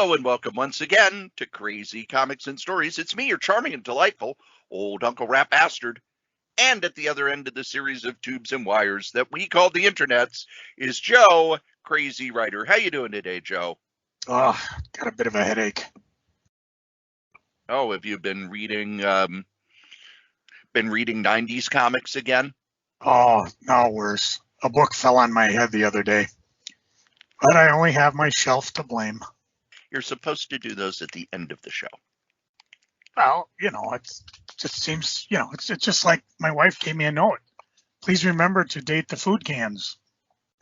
Hello and welcome once again to Crazy Comics and Stories. It's me, your charming and delightful old Uncle Rat Bastard. And at the other end of the series of tubes and wires that we call the internets is Joe, Crazy Writer. How you doing today, Joe? Oh, got a bit of a headache. Oh, have you been reading 90s comics again? Oh, no worse. A book fell on my head the other day, but I only have myself to blame. You're supposed to do those at the end of the show. Well, it just seems, it's just like my wife gave me a note. Please remember to date the food cans.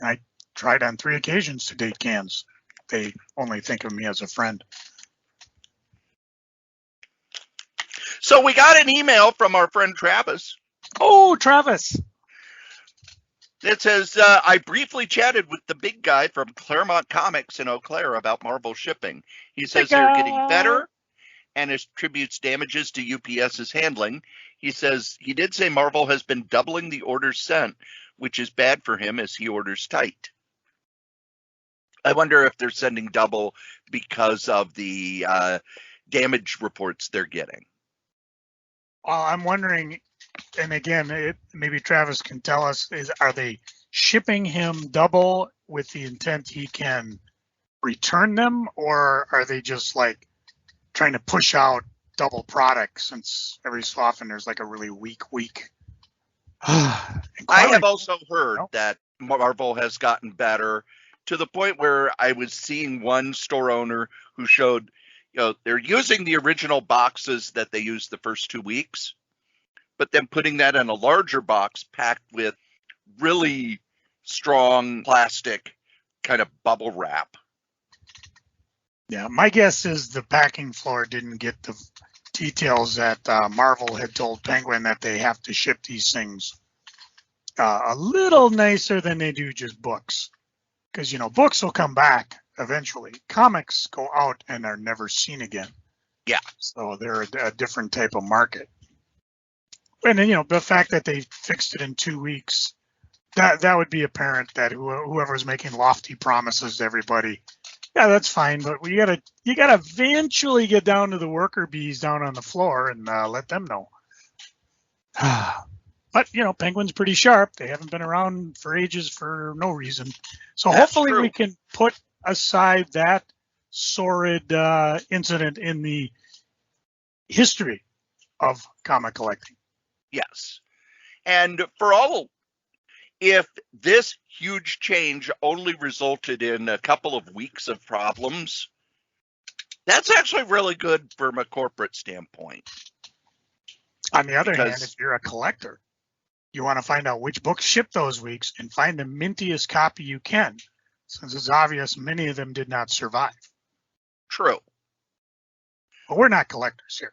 I tried on 3 occasions to date cans. They only think of me as a friend. So we got an email from our friend Travis. Oh, Travis. It says, I briefly chatted with the big guy from Claremont Comics in Eau Claire about Marvel shipping. He says they're getting better and attributes damages to UPS's handling. He says he did say Marvel has been doubling the orders sent, which is bad for him as he orders tight. I wonder if they're sending double because of the damage reports they're getting. Well, I'm wondering, and again, maybe Travis can tell us, are they shipping him double with the intent he can return them, or are they just like trying to push out double product since every so often there's like a really weak week? I have also heard that Marvel has gotten better to the point where I was seeing one store owner who showed, they're using the original boxes that they used the first 2 weeks, but then putting that in a larger box packed with really strong plastic kind of bubble wrap. Yeah, my guess is the packing floor didn't get the details that Marvel had told Penguin that they have to ship these things a little nicer than they do just books. Because, books will come back eventually. Comics go out and are never seen again. Yeah. So they're a different type of market. And then, the fact that they fixed it in 2 weeks, that would be apparent that whoever's making lofty promises to everybody, yeah, that's fine. But you gotta eventually get down to the worker bees down on the floor and let them know. But, Penguin's pretty sharp. They haven't been around for ages for no reason. So That's hopefully true. we can put aside that sordid incident in the history of comic collecting. Yes. And if this huge change only resulted in a couple of weeks of problems, that's actually really good from a corporate standpoint. On the other hand, if you're a collector, you want to find out which books ship those weeks and find the mintiest copy you can, since it's obvious many of them did not survive. True. But we're not collectors here.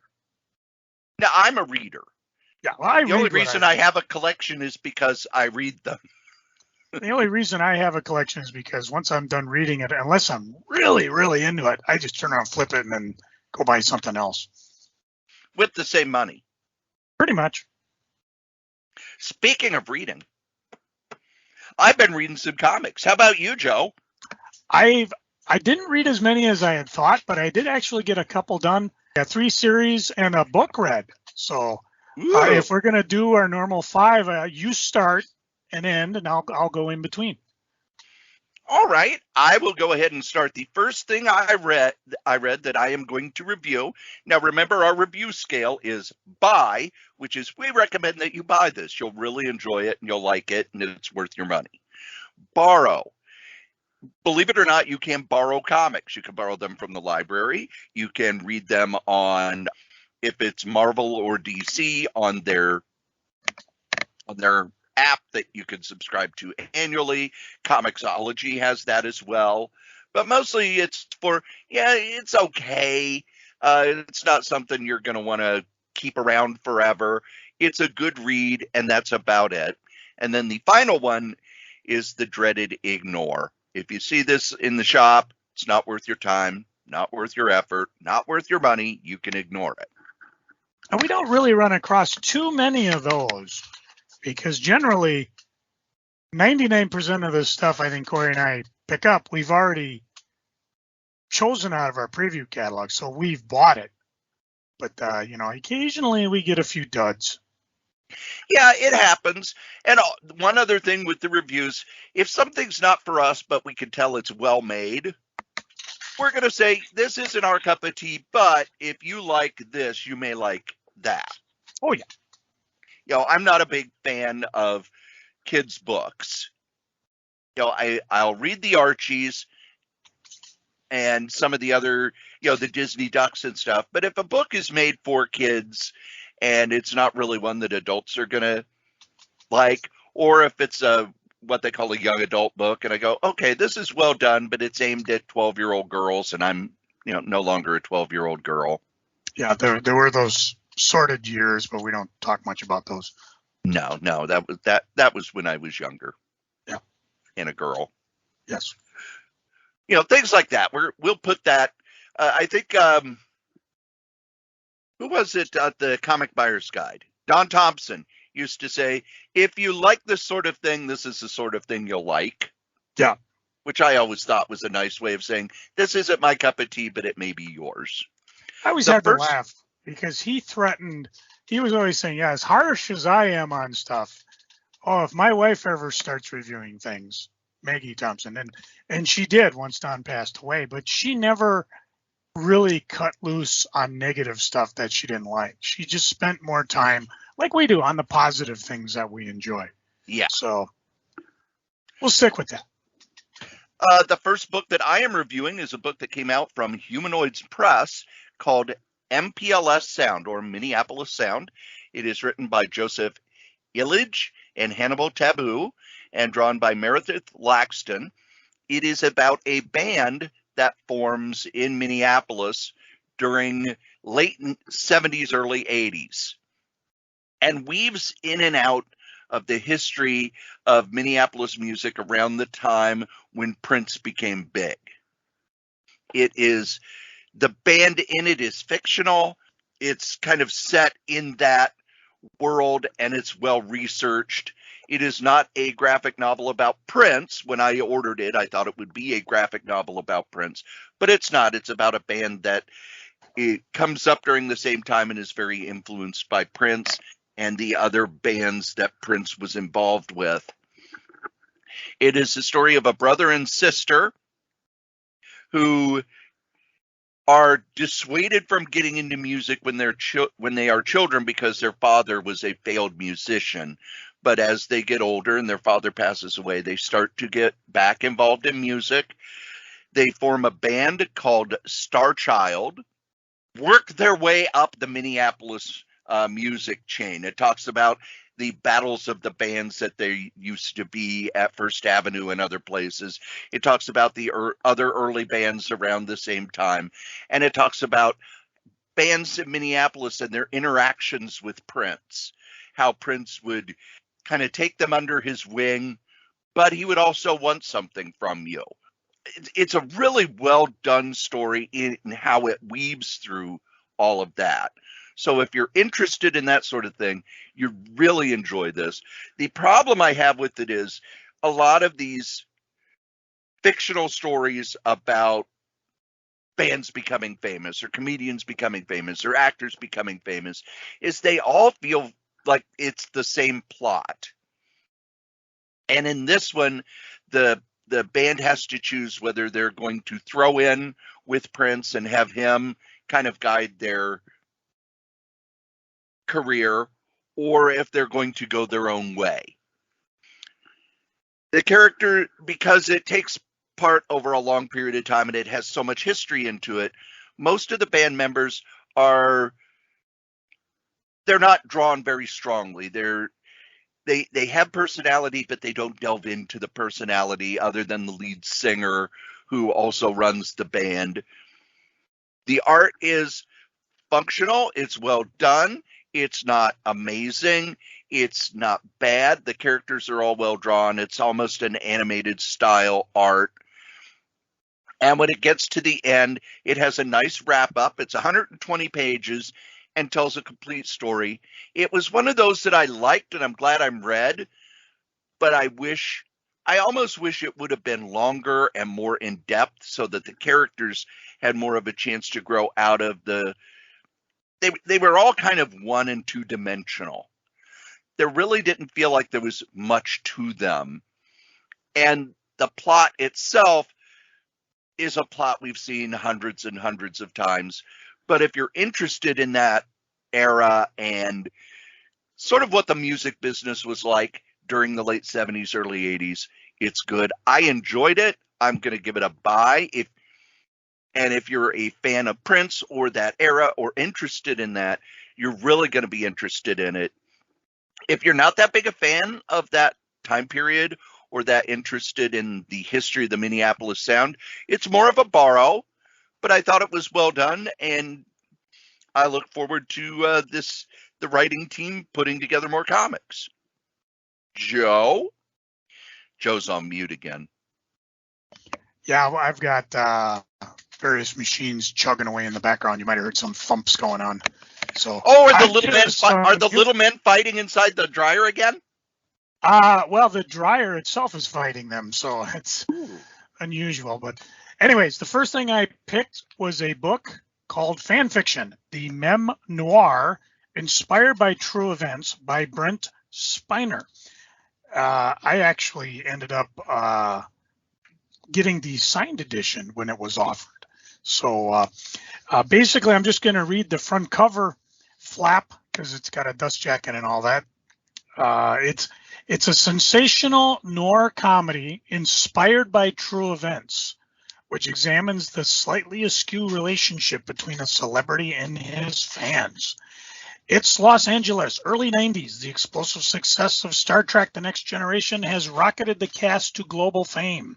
Now, I'm a reader. Yeah, well, the only reason I have a collection is because I read them. The only reason I have a collection is because once I'm done reading it, unless I'm really, really into it, I just turn around, flip it, and then go buy something else. With the same money. Pretty much. Speaking of reading, I've been reading some comics. How about you, Joe? I didn't read as many as I had thought, but I did actually get a couple done. I got 3 series and a book read. So if we're going to do our normal 5, you start and end, and I'll go in between. All right. I will go ahead and start. The first thing I read that I am going to review. Now, remember, our review scale is buy, which is we recommend that you buy this. You'll really enjoy it, and you'll like it, and it's worth your money. Borrow. Believe it or not, you can borrow comics. You can borrow them from the library. You can read them on, if it's Marvel or DC, on their app that you can subscribe to annually. Comixology has that as well. But mostly it's for, it's okay. It's not something you're going to want to keep around forever. It's a good read, and that's about it. And then the final one is the dreaded Ignore. If you see this in the shop, it's not worth your time, not worth your effort, not worth your money, you can ignore it. And we don't really run across too many of those, because generally 99% of the stuff I think Cory and I pick up, we've already chosen out of our preview catalog, so we've bought it. But, occasionally we get a few duds. Yeah, it happens. And one other thing with the reviews, if something's not for us, but we can tell it's well made, we're going to say, this isn't our cup of tea, but if you like this, you may like that. Oh, yeah. I'm not a big fan of kids' books. I'll read the Archies and some of the other, the Disney Ducks and stuff. But if a book is made for kids and it's not really one that adults are going to like, or if it's what they call a young adult book, and I go, okay, this is well done, but it's aimed at 12-year-old girls, and I'm, no longer a 12-year-old girl. Yeah, there were those sorted years, but we don't talk much about those. No, that was when I was younger. Yeah. And a girl. Yes. Things like that. We'll put that. I think who was it at the Comic Buyer's Guide? Don Thompson used to say, if you like this sort of thing, this is the sort of thing you'll like. Yeah. Which I always thought was a nice way of saying, this isn't my cup of tea, but it may be yours. I always had to laugh because he was always saying, yeah, as harsh as I am on stuff, if my wife ever starts reviewing things, Maggie Thompson, and she did once Don passed away, but she never really cut loose on negative stuff that she didn't like. She just spent more time, like we do, on the positive things that we enjoy. Yeah. So we'll stick with that. The first book that I am reviewing is a book that came out from Humanoids Press called MPLS Sound, or Minneapolis Sound. It is written by Joseph Illich and Hannibal Taboo and drawn by Meredith Laxton. It is about a band that forms in Minneapolis during late 70s, early 80s, and weaves in and out of the history of Minneapolis music around the time when Prince became big. The band in it is fictional. It's kind of set in that world, and it's well researched. It is not a graphic novel about Prince. When I ordered it, I thought it would be a graphic novel about Prince, but it's not. It's about a band that it comes up during the same time and is very influenced by Prince and the other bands that Prince was involved with. It is the story of a brother and sister who are dissuaded from getting into music when they are children because their father was a failed musician. But as they get older and their father passes away, they start to get back involved in music. They form a band called Star Child, work their way up the Minneapolis music chain. It talks about the battles of the bands that they used to be at First Avenue and other places. It talks about the other early bands around the same time. And it talks about bands in Minneapolis and their interactions with Prince, how Prince would kind of take them under his wing, but he would also want something from you. It's a really well done story in how it weaves through all of that. So if you're interested in that sort of thing, you really enjoy this. The problem I have with it is a lot of these fictional stories about bands becoming famous or comedians becoming famous or actors becoming famous is they all feel like it's the same plot. And in this one, the band has to choose whether they're going to throw in with Prince and have him kind of guide their career, or if they're going to go their own way. The character, because it takes part over a long period of time and it has so much history into it, most of the band members they're not drawn very strongly. They have personality, but they don't delve into the personality other than the lead singer who also runs the band. The art is functional. It's well done. It's not amazing. It's not bad. The characters are all well drawn. It's almost an animated style art. And when it gets to the end, it has a nice wrap up. It's 120 pages and tells a complete story. It was one of those that I liked and I'm glad I'm read, but I wish I almost wish it would have been longer and more in depth so that the characters had more of a chance to grow out of they were all kind of 1 and 2 dimensional. There really didn't feel like there was much to them. And the plot itself is a plot we've seen hundreds and hundreds of times. But if you're interested in that era and sort of what the music business was like during the late 70s, early 80s, it's good. I enjoyed it. I'm going to give it a buy. If you're a fan of Prince or that era or interested in that, you're really going to be interested in it. If you're not that big a fan of that time period or that interested in the history of the Minneapolis Sound, it's more of a borrow, but I thought it was well done, and I look forward to the writing team putting together more comics. Joe? Joe's on mute again. Yeah, well, I've got various machines chugging away in the background. You might have heard some thumps going on. So, are the little men fighting inside the dryer again? Well, the dryer itself is fighting them, so it's unusual. But anyways, the first thing I picked was a book called Fan Fiction, the Mem Noir, inspired by true events by Brent Spiner. I actually ended up getting the signed edition when it was offered. So basically, I'm just going to read the front cover flap because it's got a dust jacket and all that. It's a sensational noir comedy inspired by true events, which examines the slightly askew relationship between a celebrity and his fans. It's Los Angeles, early 90s. The explosive success of Star Trek The Next Generation has rocketed the cast to global fame.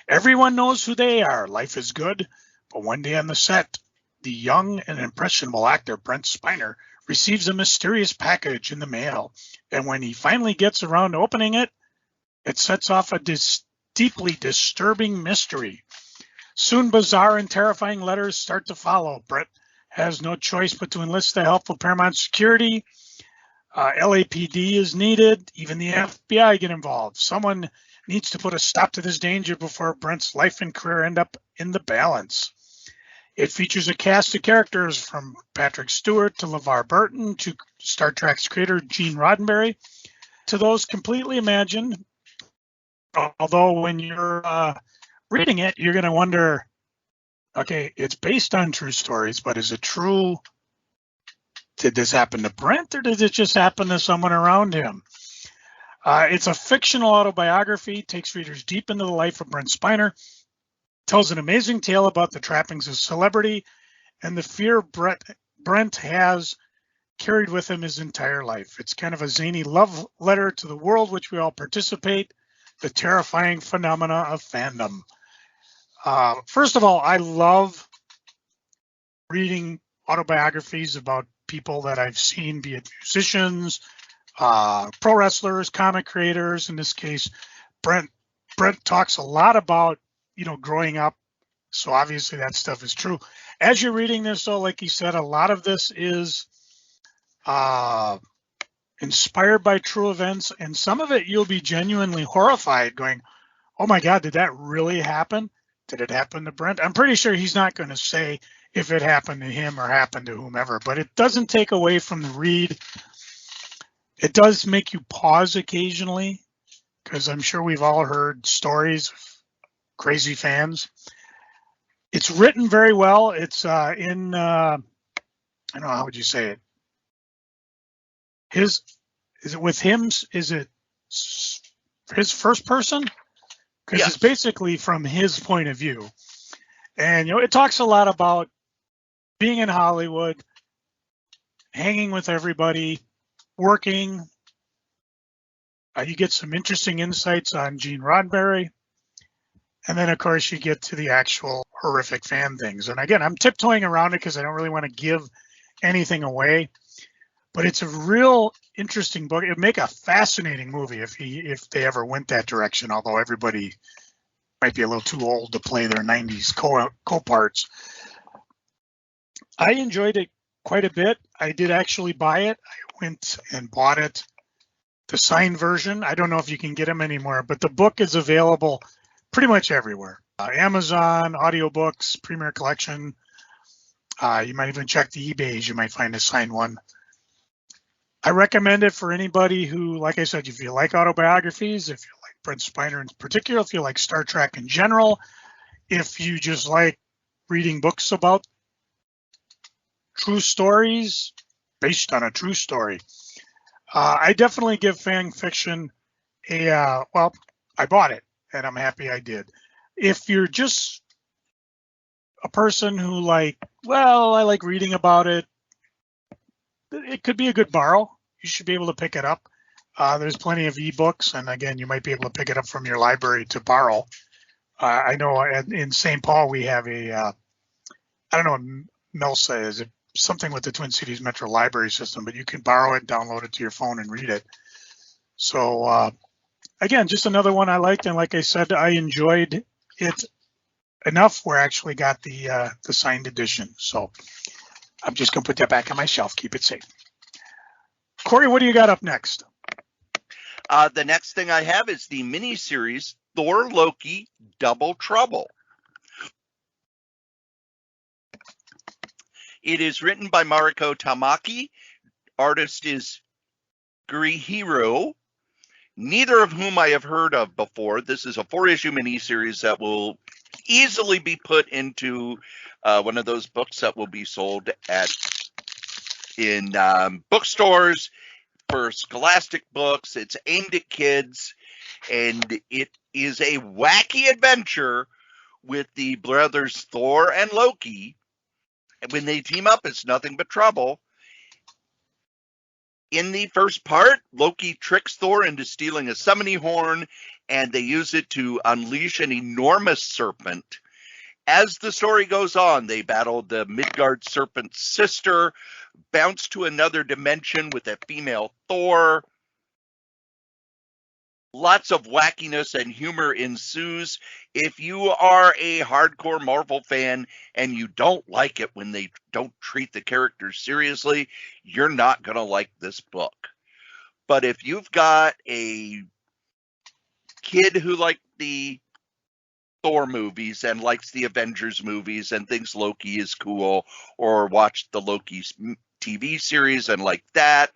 Everyone knows who they are. Life is good. But one day on the set, the young and impressionable actor Brent Spiner receives a mysterious package in the mail. And when he finally gets around to opening it, it sets off a deeply disturbing mystery. Soon bizarre and terrifying letters start to follow. Brent has no choice but to enlist the help of Paramount Security. LAPD is needed. Even the FBI get involved. Someone needs to put a stop to this danger before Brent's life and career end up in the balance. It features a cast of characters from Patrick Stewart to LeVar Burton to Star Trek's creator Gene Roddenberry to those completely imagined. Although when you're reading it, you're going to wonder, okay, it's based on true stories, but is it true? Did this happen to Brent or did it just happen to someone around him? It's a fictional autobiography, takes readers deep into the life of Brent Spiner, tells an amazing tale about the trappings of celebrity and the fear Brent has carried with him his entire life. It's kind of a zany love letter to the world which we all participate, the terrifying phenomena of fandom. First of all, I love reading autobiographies about people that I've seen, be it musicians, pro wrestlers, comic creators. In this case, Brent talks a lot about, growing up. So obviously that stuff is true. As you're reading this, though, like he said, a lot of this is inspired by true events, and some of it you'll be genuinely horrified going, oh my God, did that really happen? Did it happen to Brent? I'm pretty sure he's not going to say if it happened to him or happened to whomever, but it doesn't take away from the read. It does make you pause occasionally, because I'm sure we've all heard stories of crazy fans. It's written very well. It's I don't know, how would you say it? Is it with him? Is it his first person? Because Yes. It's basically from his point of view. And, it talks a lot about being in Hollywood, hanging with everybody, working. You get some interesting insights on Gene Roddenberry. And then, of course, you get to the actual horrific fan things. And again, I'm tiptoeing around it because I don't really want to give anything away. But it's a real interesting book. It would make a fascinating movie if they ever went that direction, although everybody might be a little too old to play their 90s co-parts. I enjoyed it quite a bit. I did actually buy it. I went and bought it the signed version. I don't know if you can get them anymore, but the book is available pretty much everywhere. Amazon, audiobooks, Premier Collection. You might even check the eBays. You might find a signed one. I recommend it for anybody who, like I said, if you like autobiographies, if you like Brent Spiner in particular, if you like Star Trek in general, if you just like reading books about true stories based on a true story. I definitely give fan fiction well, I bought it and I'm happy I did. If you're just a person who I like reading about it, it could be a good borrow. You should be able to pick it up. There's plenty of ebooks, and again, you might be able to pick it up from your library to borrow. I know in St. Paul we have I don't know what MELSA is. It's something with the Twin Cities Metro Library System, but you can borrow it, download it to your phone, and read it. So again, just another one I liked, and like I said, I enjoyed it enough where I actually got the signed edition. So I'm just gonna put that back on my shelf, keep it safe. Cory, what do you got up next? The next thing I have is the miniseries Thor, Loki, Double Trouble. It is written by Mariko Tamaki. Artist is Gurihiro, neither of whom I have heard of before. This is a 4-issue miniseries that will easily be put into one of those books that will be sold in bookstores for scholastic books. It's aimed at kids, and it is a wacky adventure with the brothers Thor and Loki. And when they team up, it's nothing but trouble. In the first part, Loki tricks Thor into stealing a summoning horn, and they use it to unleash an enormous serpent. As the story goes on, they battle the Midgard serpent's sister, bounce to another dimension with a female Thor. Lots of wackiness and humor ensues. If you are a hardcore Marvel fan and you don't like it when they don't treat the characters seriously, you're not going to like this book. But if you've got a kid who liked the Thor movies and likes the Avengers movies and thinks Loki is cool, or watched the Loki TV series and like that,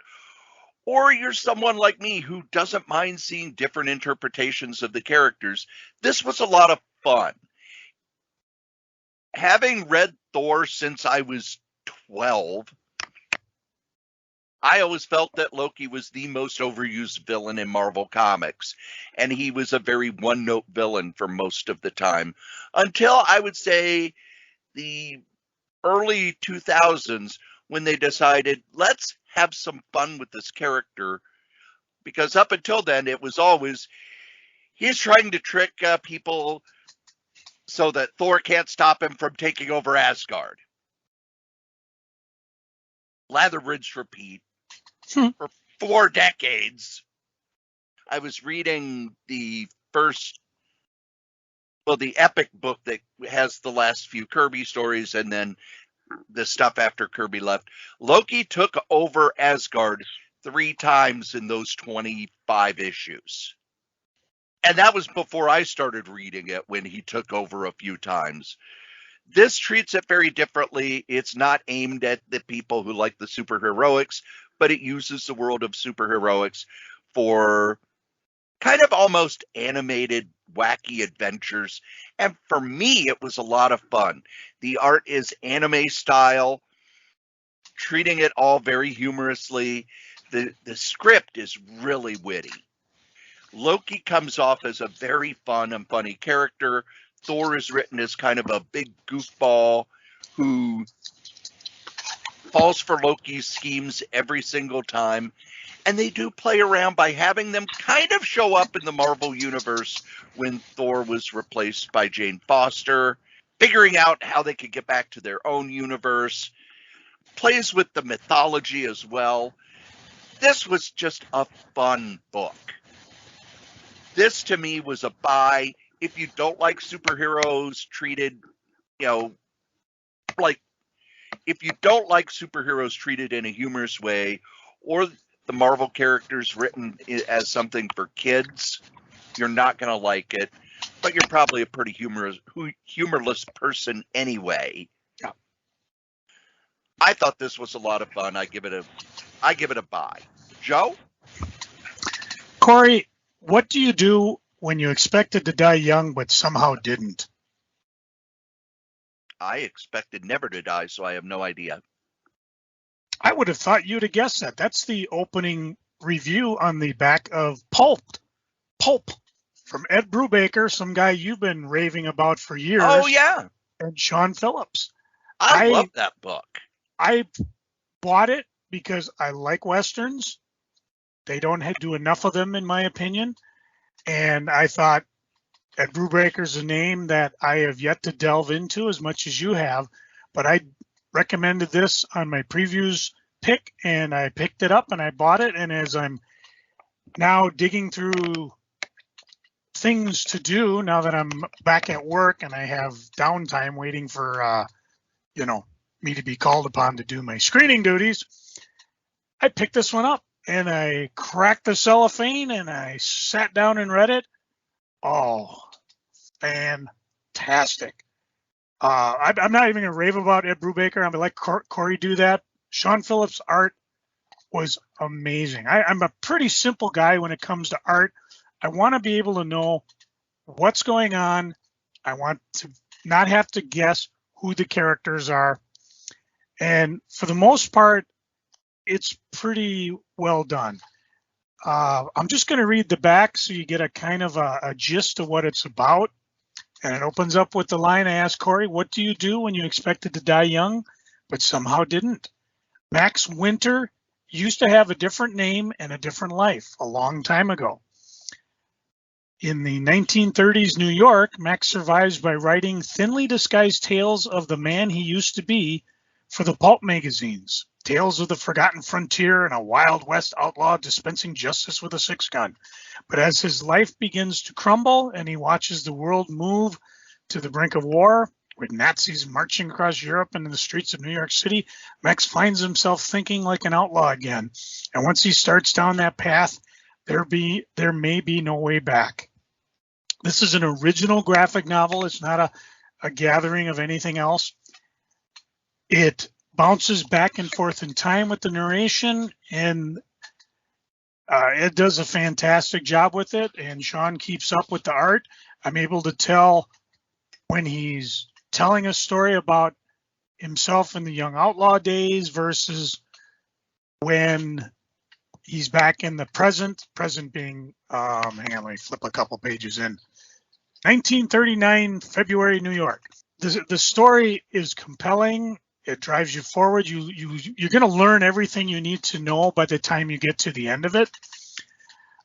or you're someone like me who doesn't mind seeing different interpretations of the characters, this was a lot of fun. Having read Thor since I was 12, I always felt that Loki was the most overused villain in Marvel Comics, and he was a very one-note villain for most of the time, until I would say the early 2000s, when they decided, let's have some fun with this character, because up until then, it was always, he's trying to trick people so that Thor can't stop him from taking over Asgard. Lather, rinse, repeat for 4 decades. I was reading the epic book that has the last few Kirby stories, and then the stuff after Kirby left. Loki took over Asgard 3 times in those 25 issues. And that was before I started reading it, when he took over a few times. This treats it very differently. It's not aimed at the people who like the superheroics, but it uses the world of superheroics for kind of almost animated, wacky adventures. And for me, it was a lot of fun. The art is anime style, treating it all very humorously. The script is really witty. Loki comes off as a very fun and funny character. Thor is written as kind of a big goofball who falls for Loki's schemes every single time. And they do play around by having them kind of show up in the Marvel Universe when Thor was replaced by Jane Foster, figuring out how they could get back to their own universe, plays with the mythology as well. This was just a fun book. This, to me, was a buy. If you don't like superheroes treated, if you don't like superheroes treated in a humorous way, or the Marvel characters written as something for kids, you're not going to like it, but you're probably a pretty humorless person anyway. Yeah. I thought this was a lot of fun. I give it a buy. Joe? Cory, what do you do when you expected to die young but somehow didn't? I expected never to die, so I have no idea. I would have thought you'd have guessed that. That's the opening review on the back of Pulp. Pulp from Ed Brubaker, some guy you've been raving about for years. Oh, yeah. And Sean Phillips. I love that book. I bought it because I like Westerns. They don't do enough of them, in my opinion. And I thought Ed Brubaker's a name that I have yet to delve into as much as you have. But I recommended this on my previews pick, and I picked it up and I bought it. And as I'm now digging through things to do, now that I'm back at work and I have downtime waiting for, me to be called upon to do my screening duties, I picked this one up and I cracked the cellophane and I sat down and read it. Oh, fantastic. I'm not even going to rave about Ed Brubaker. I'm going to let Cory do that. Sean Phillips' art was amazing. I'm a pretty simple guy when it comes to art. I want to be able to know what's going on. I want to not have to guess who the characters are. And for the most part, it's pretty well done. I'm just going to read the back so you get a kind of a gist of what it's about. And it opens up with the line I asked Cory, what do you do when you expected to die young, but somehow didn't? Max Winter used to have a different name and a different life a long time ago. In the 1930s New York, Max survives by writing thinly disguised tales of the man he used to be for the pulp magazines. Tales of the forgotten frontier and a Wild West outlaw dispensing justice with a six-gun. But as his life begins to crumble and he watches the world move to the brink of war, with Nazis marching across Europe and in the streets of New York City, Max finds himself thinking like an outlaw again. And once he starts down that path, there may be no way back. This is an original graphic novel. It's not a gathering of anything else. It bounces back and forth in time with the narration, and it does a fantastic job with it, and Sean keeps up with the art. I'm able to tell when he's telling a story about himself in the young outlaw days versus when he's back in the present being, hang on, let me flip a couple pages in. 1939, February, New York. The story is compelling. It drives you forward. You're going to learn everything you need to know by the time you get to the end of it.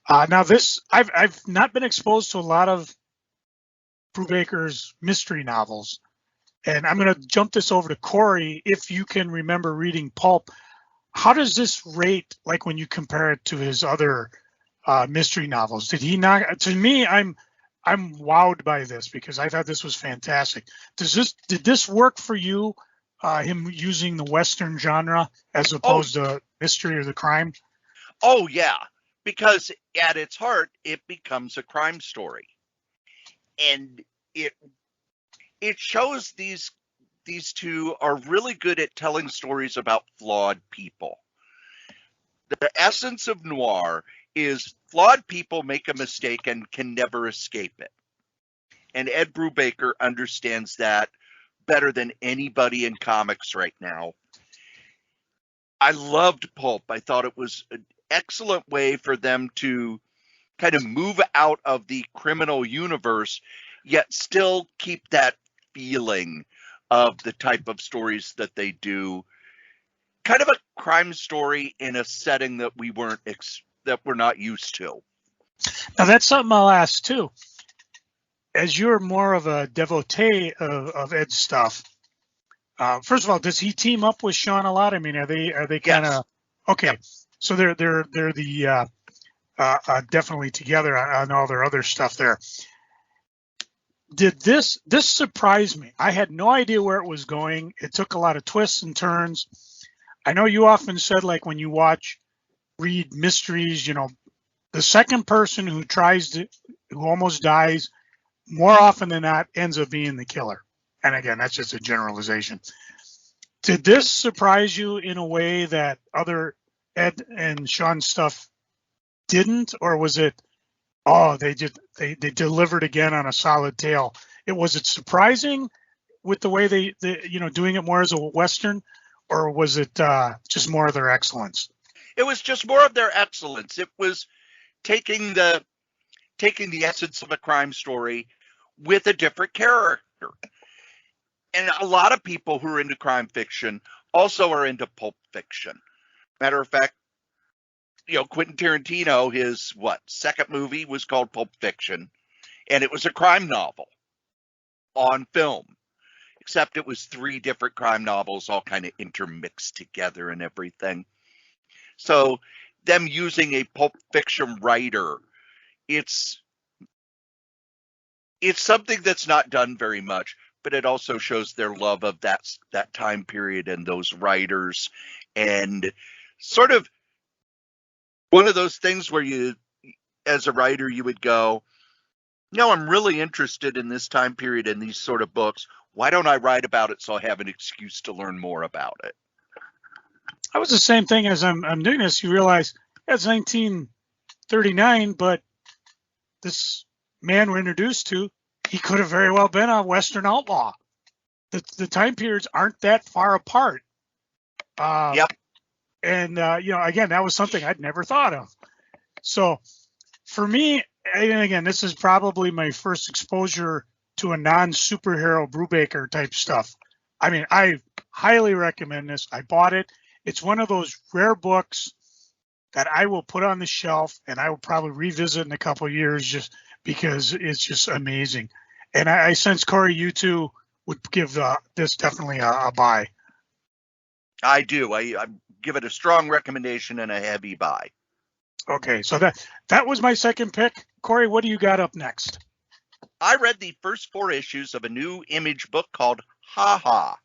Now this, I've not been exposed to a lot of Brubaker's mystery novels, and I'm going to jump this over to Cory. If you can remember reading Pulp, how does this rate, like when you compare it to his other mystery novels? Did he not? To me, I'm wowed by this because I thought this was fantastic. Did this work for you? Him using the Western genre as opposed to mystery or the crime? Oh, yeah, because at its heart, it becomes a crime story. And it shows these two are really good at telling stories about flawed people. The essence of noir is flawed people make a mistake and can never escape it. And Ed Brubaker understands that better than anybody in comics right now. I loved Pulp. I thought it was an excellent way for them to kind of move out of the criminal universe, yet still keep that feeling of the type of stories that they do. Kind of a crime story in a setting that we're not used to. Now that's something I'll ask too. As you're more of a devotee of Ed's stuff, first of all, does he team up with Sean a lot? I mean, are they kind of Yes. okay? Yep. So they're the definitely together on all their other stuff there. Did this surprise me? I had no idea where it was going. It took a lot of twists and turns. I know you often said, like, when you watch read mysteries, the second person who who almost dies, more often than not ends up being the killer. And again, that's just a generalization. Did this surprise you in a way that other Ed and Sean stuff didn't, or was it, oh, they delivered again on a solid tale? Was it surprising with the way they doing it more as a Western, or was it just more of their excellence? It was just more of their excellence. It was taking the essence of a crime story with a different character. And a lot of people who are into crime fiction also are into pulp fiction. Matter of fact, Quentin Tarantino, his second movie was called Pulp Fiction, and it was a crime novel on film, except it was 3 different crime novels all kind of intermixed together and everything. So them using a pulp fiction writer, it's something that's not done very much, but it also shows their love of that time period and those writers, and sort of one of those things where you, as a writer, you would go, no, I'm really interested in this time period and these sort of books. Why don't I write about it so I have an excuse to learn more about it? I was the same thing. As I'm doing this, you realize it's 1939, but this man we're introduced to, he could have very well been a Western outlaw. The time periods aren't that far apart. Yep. And, again, that was something I'd never thought of. So for me, and again, this is probably my first exposure to a non-superhero Brubaker type stuff. I mean, I highly recommend this. I bought it. It's one of those rare books that I will put on the shelf, and I will probably revisit in a couple of years just because it's just amazing. And I sense, Cory, you two would give this definitely a buy. I do. I give it a strong recommendation and a heavy buy. Okay, so that was my second pick. Cory, what do you got up next? I read the first 4 issues of a new Image book called Ha Ha.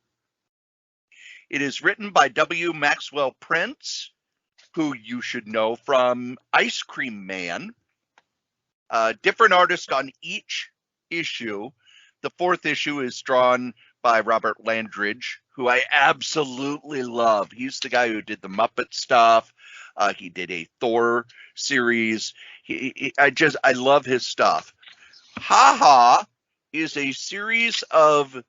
It is written by W. Maxwell Prince, who you should know from Ice Cream Man. Different artist on each issue. The 4th issue is drawn by Robert Landridge, who I absolutely love. He's the guy who did the Muppet stuff. He did a Thor series. I love his stuff. Ha Ha is a series of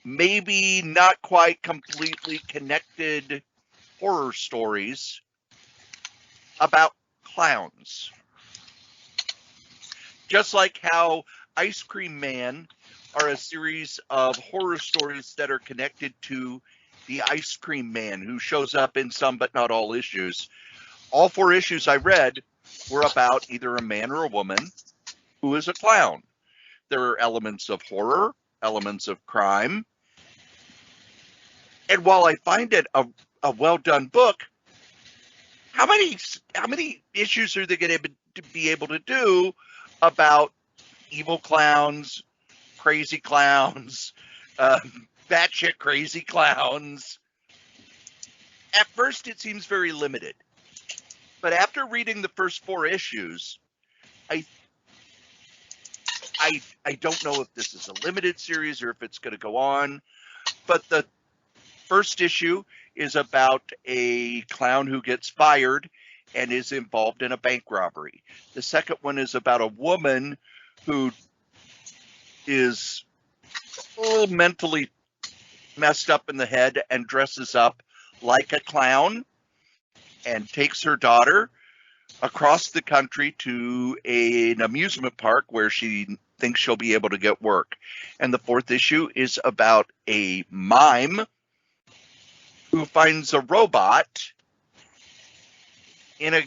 maybe not quite completely connected horror stories about clowns. Just like how Ice Cream Man are a series of horror stories that are connected to the Ice Cream Man, who shows up in some but not all issues. All 4 issues I read were about either a man or a woman who is a clown. There are elements of horror, elements of crime. And while I find it a well-done book, how many issues are they going to be able to do about evil clowns, crazy clowns, batshit crazy clowns? At first, it seems very limited. But after reading the first 4 issues, I don't know if this is a limited series or if it's going to go on. But the first issue is about a clown who gets fired and is involved in a bank robbery. The second one is about a woman who is a little mentally messed up in the head and dresses up like a clown and takes her daughter across the country to an amusement park where she thinks she'll be able to get work. And the 4th issue is about a mime who finds a robot in a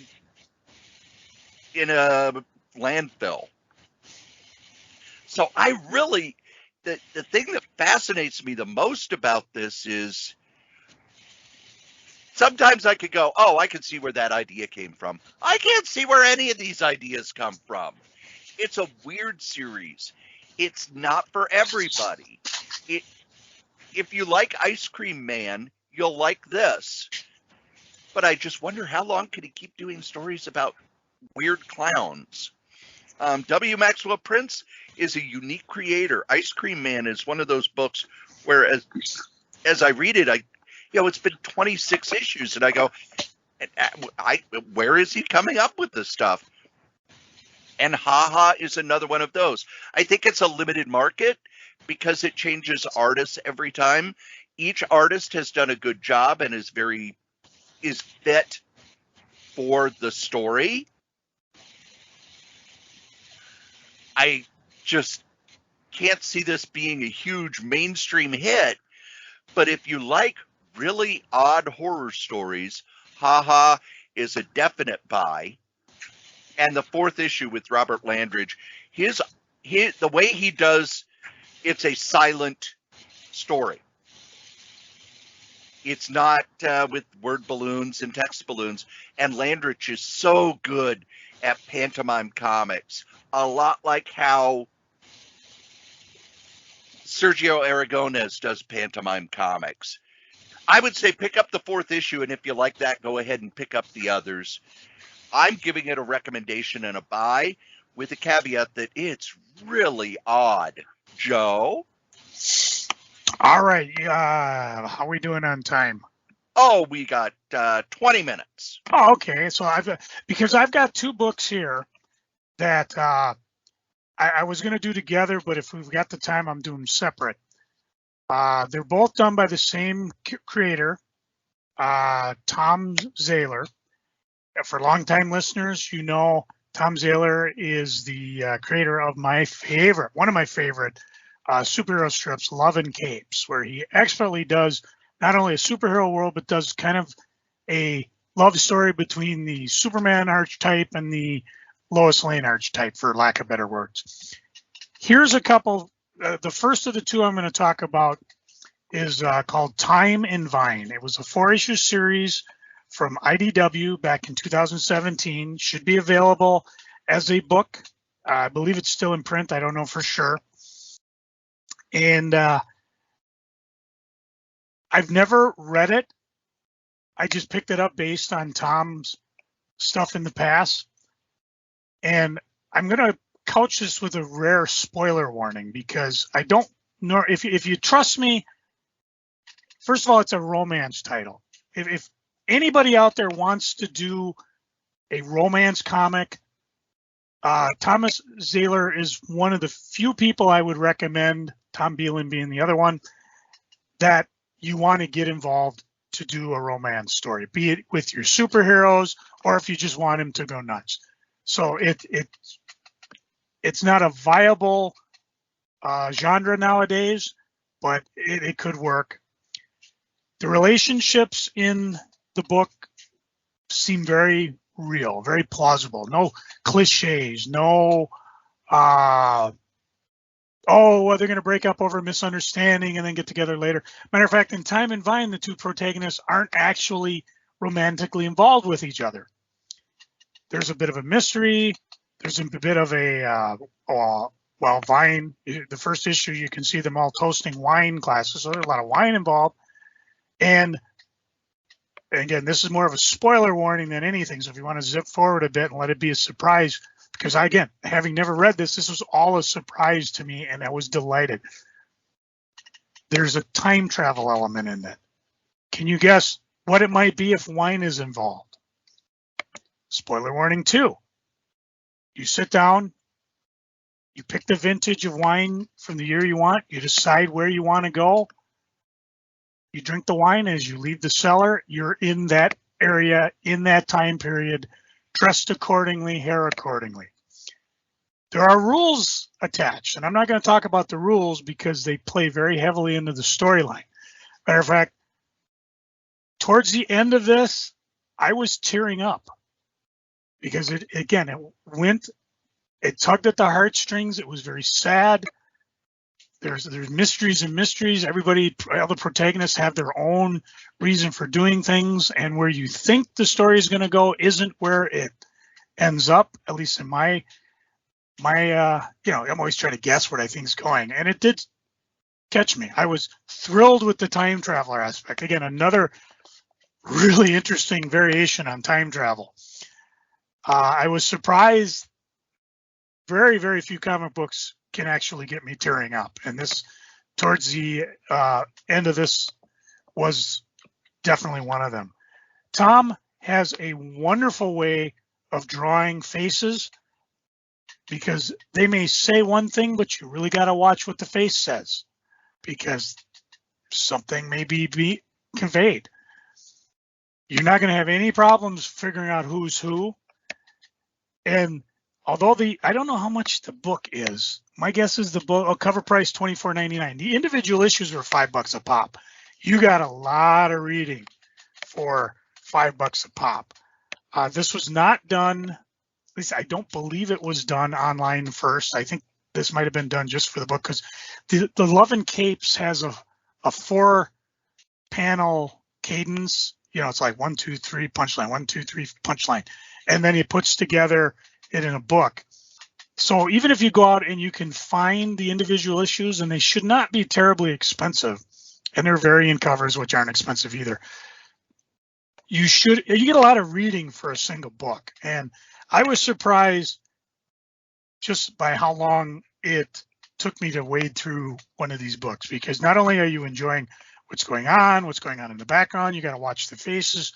landfill. So I really, the thing that fascinates me the most about this is sometimes I could go, oh, I can see where that idea came from. I can't see where any of these ideas come from. It's a weird series. It's not for everybody. If you like Ice Cream Man, you'll like this. but I just wonder how long can he keep doing stories about weird clowns. W. Maxwell Prince is a unique creator. Ice Cream Man is one of those books where as I read it, it's been 26 issues, and I go, where is he coming up with this stuff? And Haha is another one of those. I think it's a limited market because it changes artists every time. Each artist has done a good job and is fit for the story. I just can't see this being a huge mainstream hit, but if you like really odd horror stories, Haha is a definite buy. And the 4th issue with Robert Landridge, the way he does, it's a silent story. It's not with word balloons and text balloons. And Landridge is so good at pantomime comics, a lot like how Sergio Aragonés does pantomime comics. I would say pick up the 4th issue, and if you like that, go ahead and pick up the others. I'm giving it a recommendation and a buy with a caveat that it's really odd. Joe? All right. How are we doing on time? Oh, we got 20 minutes. Oh, okay. So because I've got 2 books here that I was going to do together, but if we've got the time, I'm doing separate. They're both done by the same creator, Tom Zahler. For longtime listeners, you know Tom Zahler is the creator of one of my favorite superhero strips, Love and Capes, where he expertly does not only a superhero world, but does kind of a love story between the Superman archetype and the Lois Lane archetype, for lack of better words. Here's a couple. The first of the 2 I'm going to talk about is called Time in Vine. It was a 4-issue series from IDW back in 2017. Should be available as a book. I believe it's still in print. I don't know for sure. And I've never read it. I just picked it up based on Tom's stuff in the past. And I'm going to couch this with a rare spoiler warning, because I don't know if you trust me. First of all, it's a romance title. If anybody out there wants to do a romance comic, Thomas Zahler is one of the few people I would recommend, Tom Beelan being the other one, that you want to get involved to do a romance story, be it with your superheroes or if you just want him to go nuts. So it's not a viable genre nowadays, but it could work. The relationships in the book seem very real, very plausible. No cliches, no, well, they're going to break up over a misunderstanding and then get together later. Matter of fact, in Time and Vine, the 2 protagonists aren't actually romantically involved with each other. There's a bit of a mystery. There's a bit of a, Vine, the first issue, you can see them all toasting wine glasses. So there's a lot of wine involved. And again, this is more of a spoiler warning than anything. So if you want to zip forward a bit and let it be a surprise, because again, having never read this was all a surprise to me, and I was delighted. There's a time travel element in it. Can you guess what it might be if wine is involved? Spoiler warning 2. You sit down, you pick the vintage of wine from the year you want, you decide where you want to go. You drink the wine. As you leave the cellar, you're in that area, in that time period, dressed accordingly, hair accordingly. There are rules attached, and I'm not going to talk about the rules because they play very heavily into the storyline. Matter of fact, towards the end of this, I was tearing up because it tugged at the heartstrings. It was very sad. There's mysteries and mysteries. All the protagonists have their own reason for doing things, and where you think the story is going to go isn't where it ends up. At least in my I'm always trying to guess what I think is going, and it did catch me. I was thrilled with the time traveler aspect. Again, another really interesting variation on time travel. I was surprised very, very few comic books can actually get me tearing up. And this, towards the end of this, was definitely one of them. Tom has a wonderful way of drawing faces, because they may say one thing, but you really got to watch what the face says, because something may be conveyed. You're not going to have any problems figuring out who's who. And although I don't know how much the book is. My guess is the book, cover price $24.99. The individual issues were $5 a pop. You got a lot of reading for $5 a pop. This was not done, at least I don't believe it was done online first. I think this might have been done just for the book, because the Love and Capes has a 4-panel cadence. You know, it's like 1, 2, 3 punchline, 1, 2, 3 punchline, and then he puts together it in a book. So even if you go out and you can find the individual issues, and they should not be terribly expensive, and they're variant covers, which aren't expensive either, you get a lot of reading for a single book. And I was surprised just by how long it took me to wade through one of these books, because not only are you enjoying what's going on in the background, you got to watch the faces.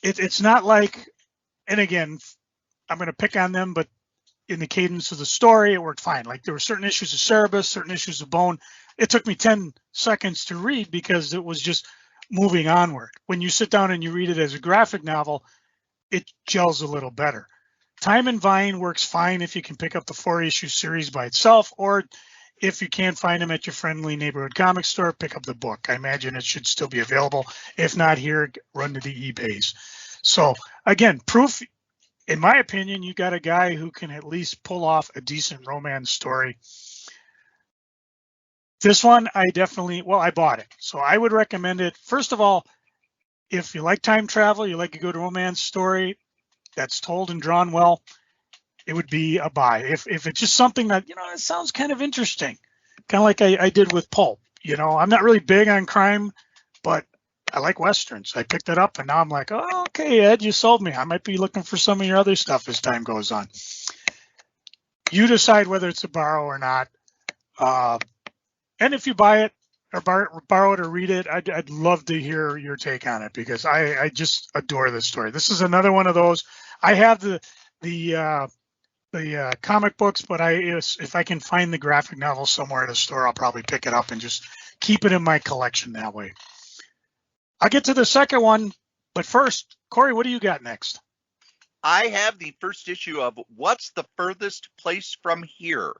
It's not like, and again, I'm going to pick on them, but in the cadence of the story, it worked fine. Like, there were certain issues of Cerebus, certain issues of Bone. It took me 10 seconds to read because it was just moving onward. When you sit down and you read it as a graphic novel, it gels a little better. Time and Vine works fine if you can pick up the 4-issue series by itself, or if you can't find them at your friendly neighborhood comic store, pick up the book. I imagine it should still be available. If not here, run to the eBays. So again, proof, in my opinion, you got a guy who can at least pull off a decent romance story. This one, I bought it. So I would recommend it. First of all, if you like time travel, you like a good romance story that's told and drawn well, it would be a buy. If it's just something that, it sounds kind of interesting, kind of like I did with Pulp. I'm not really big on crime, but I like Westerns. I picked it up, and now I'm like, oh, okay, Ed, you sold me. I might be looking for some of your other stuff as time goes on. You decide whether it's a borrow or not. And if you buy it or borrow it or read it, I'd love to hear your take on it, because I just adore this story. This is another one of those. I have the comic books, but if I can find the graphic novel somewhere at a store, I'll probably pick it up and just keep it in my collection that way. I'll get to the second one, but first, Cory, what do you got next? I have the first issue of What's the Furthest Place from Here?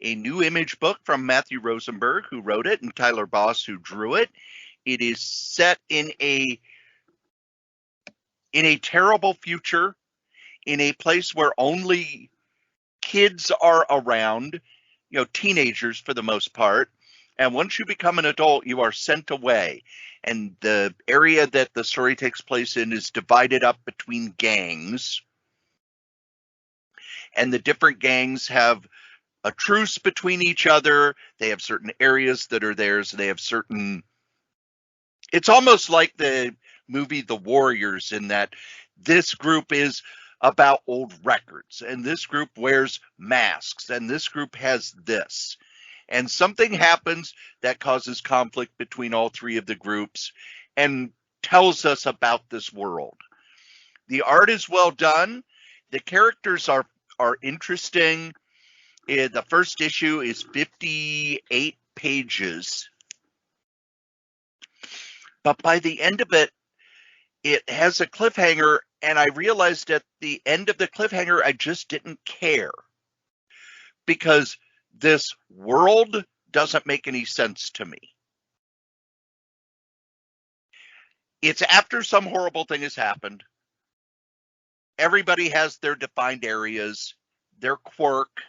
A new Image book from Matthew Rosenberg, who wrote it, and Tyler Boss, who drew it. It is set in a terrible future, in a place where only kids are around, teenagers for the most part. And once you become an adult, you are sent away. And the area that the story takes place in is divided up between gangs. And the different gangs have a truce between each other. They have certain areas that are theirs. They have certain... It's almost like the movie The Warriors, in that this group is about old records, and this group wears masks, and this group has this. And something happens that causes conflict between all three of the groups and tells us about this world. The art is well done. The characters are interesting. The first issue is 58 pages. But by the end of it, it has a cliffhanger, and I realized at the end of the cliffhanger, I just didn't care, because this world doesn't make any sense to me. It's after some horrible thing has happened. Everybody has their defined areas, their quirk.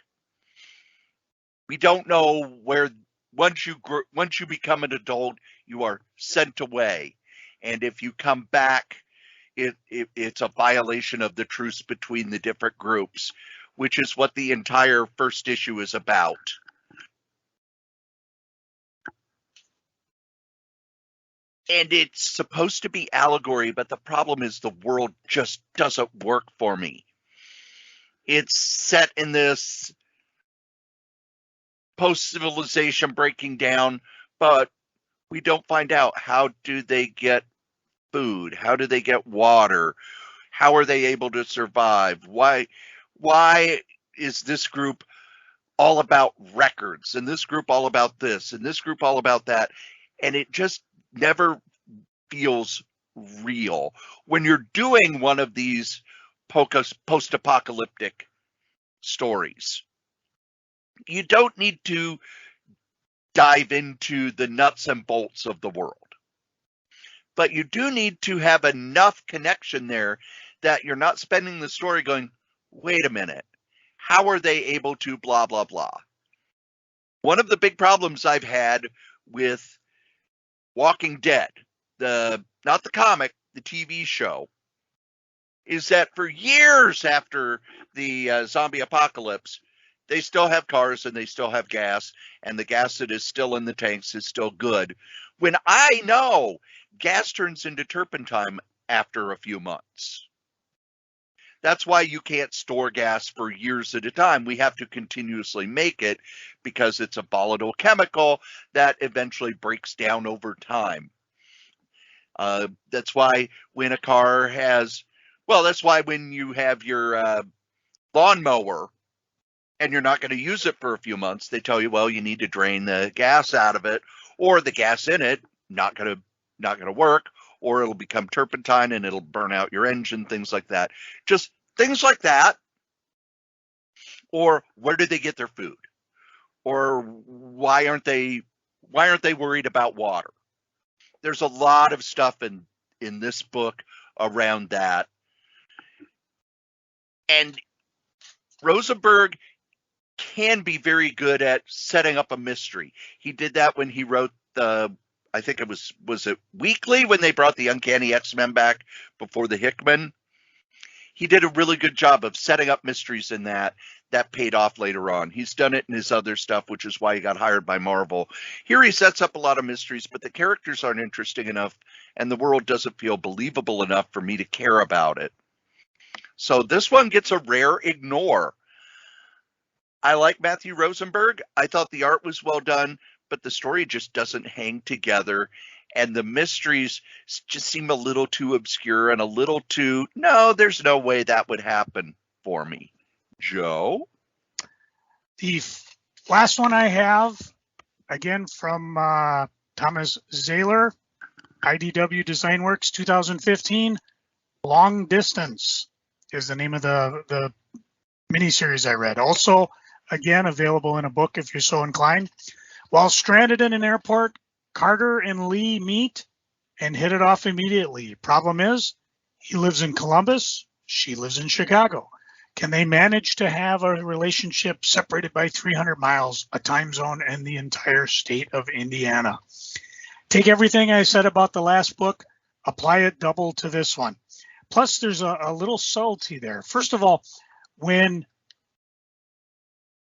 We don't know where, once you become an adult, you are sent away. And if you come back, it's a violation of the truce between the different groups, which is what the entire first issue is about. And it's supposed to be allegory, but the problem is the world just doesn't work for me. It's set in this post-civilization breaking down, but we don't find out how do they get food, how do they get water, how are they able to survive, why is this group all about records and this group all about this and this group all about that, and it just never feels real when you're doing one of these post-apocalyptic stories. You don't need to dive into the nuts and bolts of the world, but you do need to have enough connection there that you're not spending the story going, wait a minute, how are they able to blah, blah, blah. One of the big problems I've had with Walking Dead, not the comic, the TV show, is that for years after the zombie apocalypse, they still have cars and they still have gas, and the gas that is still in the tanks is still good. When I know gas turns into turpentine after a few months. That's why you can't store gas for years at a time. We have to continuously make it because it's a volatile chemical that eventually breaks down over time. That's why when a car has, that's why when you have your lawnmower and you're not going to use it for a few months, they tell you, well, you need to drain the gas out of it, or the gas in it not going to work, or it'll become turpentine and it'll burn out your engine, things like that. Just things like that. Or where did they get their food? Or why aren't they worried about water? There's a lot of stuff in this book around that. And Rosenberg can be very good at setting up a mystery. He did that when he wrote I think it was it Weekly, when they brought the Uncanny X-Men back before the Hickman. He did a really good job of setting up mysteries in that paid off later on. He's done it in his other stuff, which is why he got hired by Marvel. Here he sets up a lot of mysteries, but the characters aren't interesting enough, and the world doesn't feel believable enough for me to care about it. So this one gets a rare ignore. I like Matthew Rosenberg. I thought the art was well done, but the story just doesn't hang together. And the mysteries just seem a little too obscure and a little too, no, there's no way that would happen for me. Joe? The last one I have, again, from Thomas Zahler, IDW Design Works, 2015, Long Distance is the name of the miniseries I read. Also, again, available in a book if you're so inclined. While stranded in an airport, Carter and Lee meet and hit it off immediately. Problem is, he lives in Columbus, she lives in Chicago. Can they manage to have a relationship separated by 300 miles, a time zone, and the entire state of Indiana? Take everything I said about the last book, apply it double to this one. Plus, there's a little subtlety there. First of all, when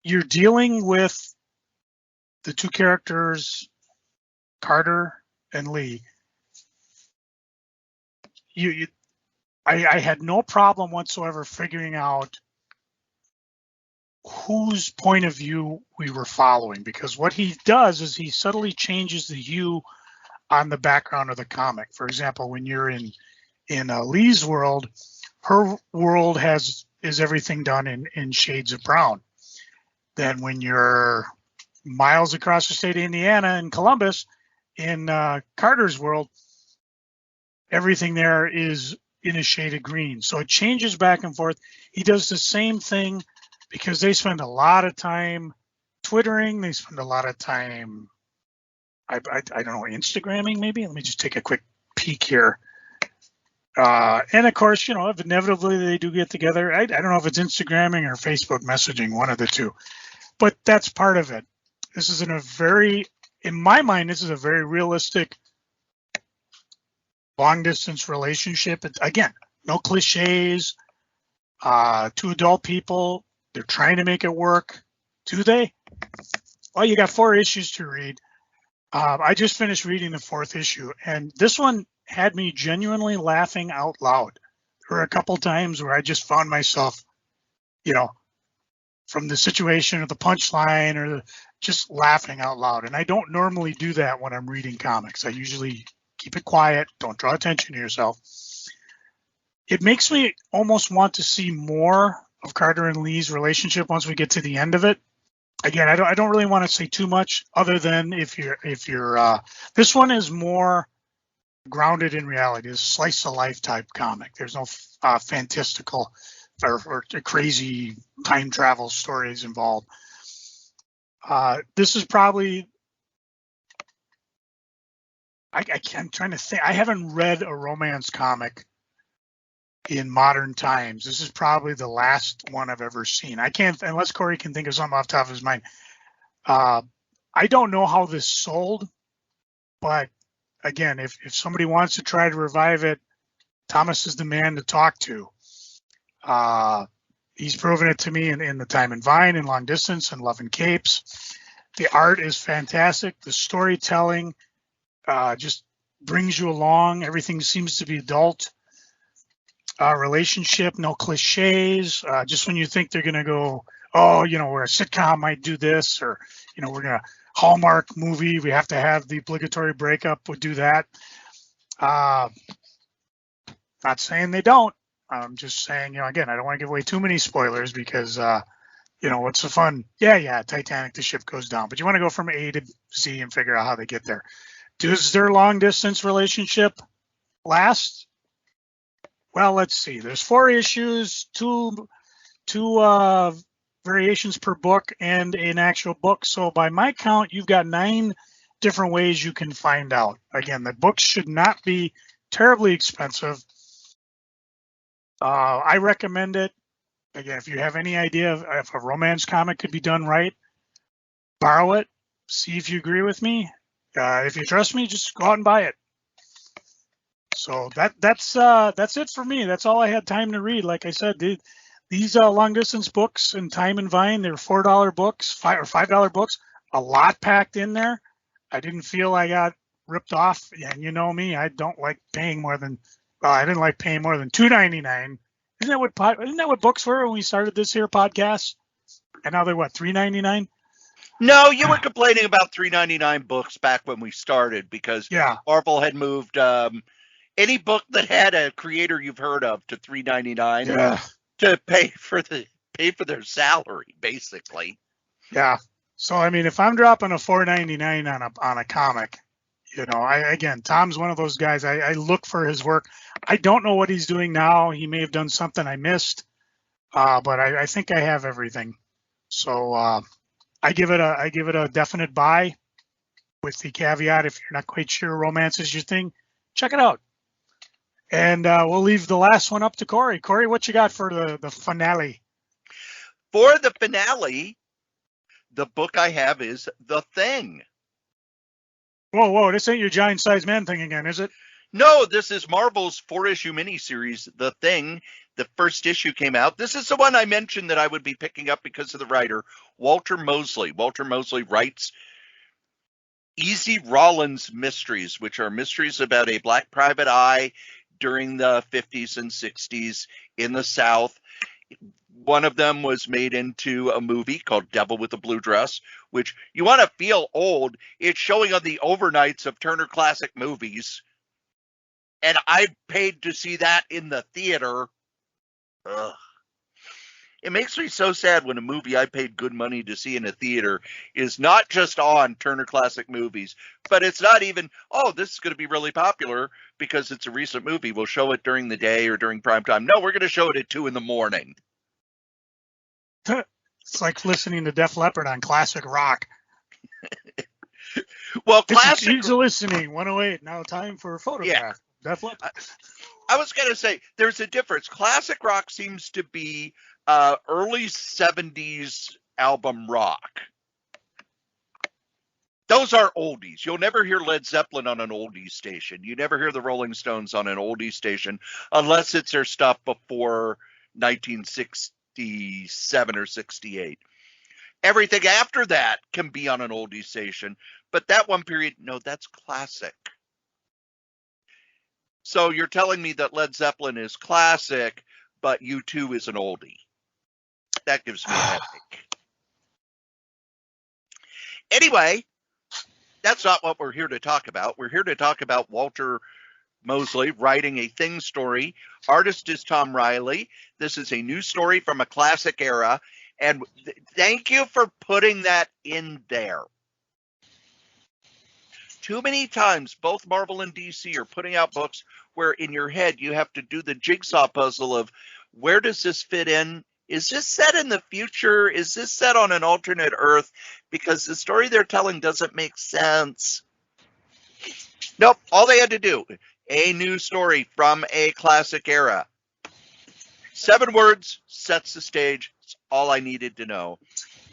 you're dealing with the two characters, Carter and Lee, I had no problem whatsoever figuring out whose point of view we were following, because what he does is he subtly changes the hue on the background of the comic. For example, when you're in Lee's world, her world is everything done in shades of brown. Then when you're miles across the state of Indiana in Columbus, in Carter's world, everything there is in a shade of green. So it changes back and forth. He does the same thing because they spend a lot of time Twittering. They spend a lot of time, I don't know, Instagramming maybe. Let me just take a quick peek here. And of course, if inevitably they do get together, I don't know if it's Instagramming or Facebook messaging, one of the two, but that's part of it. This is in my mind, this is a very realistic long distance relationship. Again, no cliches, two adult people, they're trying to make it work. Do they? Well, you got 4 issues to read. I just finished reading the 4th issue, and this one had me genuinely laughing out loud. There were a couple times where I just found myself, from the situation or the punchline or just laughing out loud. And I don't normally do that when I'm reading comics. I usually keep it quiet, don't draw attention to yourself. It makes me almost want to see more of Carter and Lee's relationship once we get to the end of it. Again, I don't really want to say too much other than if you're this one is more grounded in reality. It's a slice of life type comic. There's no fantastical or crazy time travel stories involved. This is probably, I'm trying to think. I haven't read a romance comic in modern times. This is probably the last one I've ever seen. I can't, unless Cory can think of something off the top of his mind. I don't know how this sold, but again, if somebody wants to try to revive it, Thomas is the man to talk to. He's proven it to me in the time in Vine and Long Distance and Love and Capes. The art is fantastic. The storytelling just brings you along. Everything seems to be adult. Relationship, no cliches. Just when you think they're going to go, oh, where a sitcom might do this, or, we're going to Hallmark movie, we have to have the obligatory breakup, would do that. Not saying they don't. I'm just saying, again, I don't want to give away too many spoilers because, what's the fun? Yeah, Titanic, the ship goes down. But you want to go from A to Z and figure out how they get there. Does their long distance relationship last? Well, let's see. There's 4 issues, two variations per book, and an actual book. So by my count, you've got 9 different ways you can find out. Again, the books should not be terribly expensive. I recommend it. Again, if you have any idea if a romance comic could be done right, borrow it. See if you agree with me. If you trust me, just go out and buy it. So that's it for me. That's all I had time to read. Like I said, these long distance books in Time and Vine, they're $4 books, $5 books, a lot packed in there. I didn't feel I got ripped off. And you know me, I don't like paying more than. Well, I didn't like paying more than $2.99. Isn't that what books were when we started this here podcast? And now they're what, $3.99? No, you were complaining about $3.99 books back when we started because Marvel had moved any book that had a creator you've heard of to $3.99 to pay for their salary, basically. Yeah. So I mean, if I'm dropping a $4.99 on a comic, Tom's one of those guys. I look for his work. I don't know what he's doing now. He may have done something I missed, but I think I have everything. So I give it a definite buy, with the caveat if you're not quite sure romance is your thing, check it out. And we'll leave the last one up to Cory. Cory, what you got for the finale? For the finale, the book I have is The Thing. Whoa, this ain't your giant-sized man thing again, is it? No, this is Marvel's 4-issue miniseries, The Thing. The first issue came out. This is the one I mentioned that I would be picking up because of the writer, Walter Mosley. Walter Mosley writes Easy Rawlins Mysteries, which are mysteries about a black private eye during the 50s and 60s in the South. One of them was made into a movie called Devil with a Blue Dress, which you want to feel old. It's showing on the overnights of Turner Classic Movies. And I paid to see that in the theater. Ugh. It makes me so sad when a movie I paid good money to see in a theater is not just on Turner Classic Movies, but it's not even, this is going to be really popular because it's a recent movie. We'll show it during the day or during prime time. No, we're going to show it at 2 a.m. It's like listening to Def Leppard on classic rock. Well, classic listening 108. Now time for a photograph. Yeah. Def Leppard. I was going to say there's a difference. Classic rock seems to be early 70s album rock. Those are oldies. You'll never hear Led Zeppelin on an oldies station. You never hear the Rolling Stones on an oldies station unless it's their stuff before 1967 or 68. Everything after that can be on an oldie station. But that one period, no, that's classic. So you're telling me that Led Zeppelin is classic, but U2 is an oldie. That gives me a headache. Anyway, that's not what we're here to talk about. We're here to talk about Walter Mosley writing a Thing story. Artist is Tom Riley. This is a new story from a classic era. And thank you for putting that in there. Too many times, both Marvel and DC are putting out books where in your head you have to do the jigsaw puzzle of where does this fit in? Is this set in the future? Is this set on an alternate Earth? Because the story they're telling doesn't make sense. Nope, all they had to do, a new story from a classic era. 7 words, sets the stage. It's all I needed to know.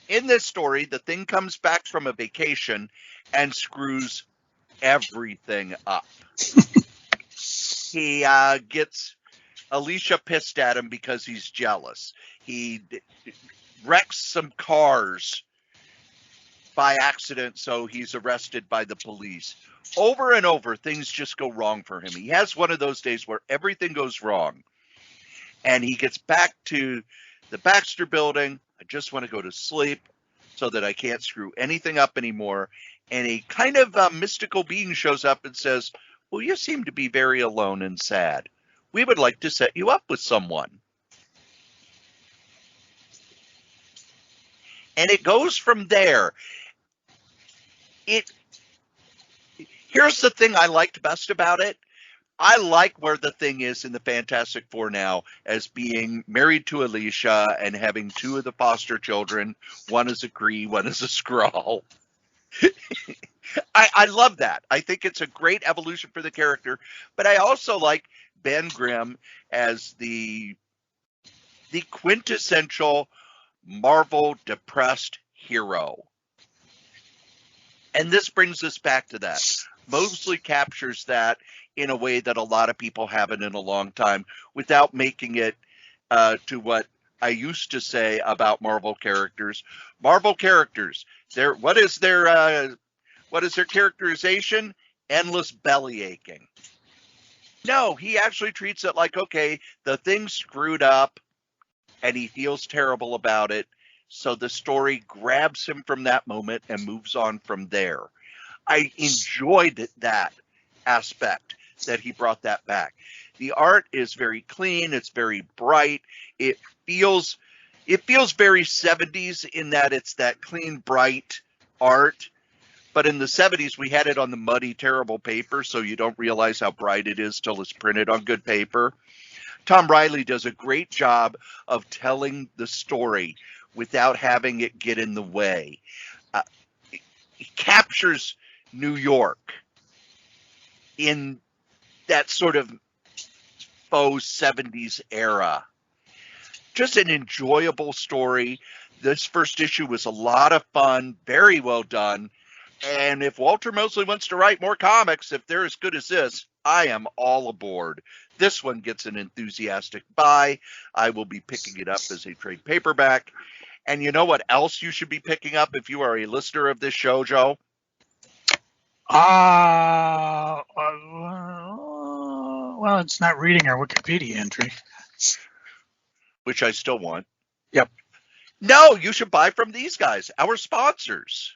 In this story, the Thing comes back from a vacation and screws everything up. He gets Alicia pissed at him because he's jealous. He wrecks some cars by accident, so he's arrested by the police. Over and over, things just go wrong for him. He has one of those days where everything goes wrong. And he gets back to the Baxter building. I just want to go to sleep so that I can't screw anything up anymore. And a kind of mystical being shows up and says, well, you seem to be very alone and sad. We would like to set you up with someone. And it goes from there. Here's the thing I liked best about it. I like where the Thing is in the Fantastic Four now as being married to Alicia and having 2 of the foster children. One is a Kree, one is a Skrull. I love that. I think it's a great evolution for the character. But I also like Ben Grimm as the quintessential Marvel depressed hero. And this brings us back to that. Mosley captures that in a way that a lot of people haven't in a long time without making it to what I used to say about Marvel characters. Marvel characters, what is their characterization? Endless belly aching. No, he actually treats it like, okay, the Thing screwed up and he feels terrible about it. So the story grabs him from that moment and moves on from there. I enjoyed that aspect that he brought that back. The art is very clean. It's very bright. It feels very 70s in that it's that clean, bright art. But in the 70s, we had it on the muddy, terrible paper, so you don't realize how bright it is till it's printed on good paper. Tom Riley does a great job of telling the story without having it get in the way. He captures New York in that sort of faux 70s era. Just an enjoyable story. This first issue was a lot of fun, very well done. And if Walter Mosley wants to write more comics, if they're as good as this, I am all aboard. This one gets an enthusiastic buy. I will be picking it up as a trade paperback. And you know what else you should be picking up if you are a listener of this show, Joe? Well, it's not reading our Wikipedia entry. Which I still want. Yep. No, you should buy from these guys, our sponsors.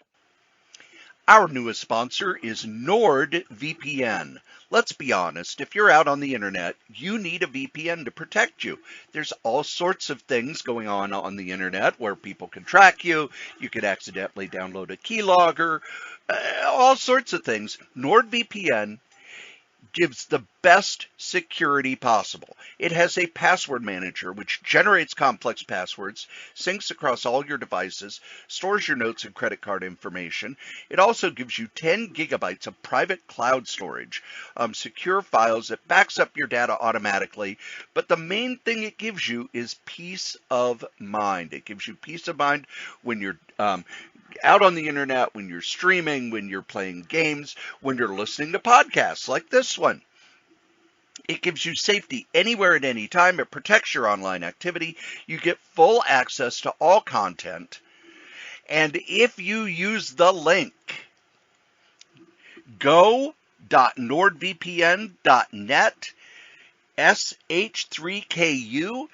Our newest sponsor is Nordvpn. Let's be honest, if you're out on the internet, you need a VPN to protect you. There's all sorts of things going on the internet where people can track you. You could accidentally download a keylogger, all sorts of things. Nordvpn gives the best security possible. It has a password manager which generates complex passwords, syncs across all your devices, stores your notes and credit card information. It also gives you 10 gigabytes of private cloud storage, secure files that backs up your data automatically. But the main thing it gives you is peace of mind. It gives you peace of mind when you're out on the internet, when you're streaming, when you're playing games, when you're listening to podcasts like this one. It gives you safety anywhere at any time. It protects your online activity. You get full access to all content. And if you use the link go.nordvpn.net sh3ku,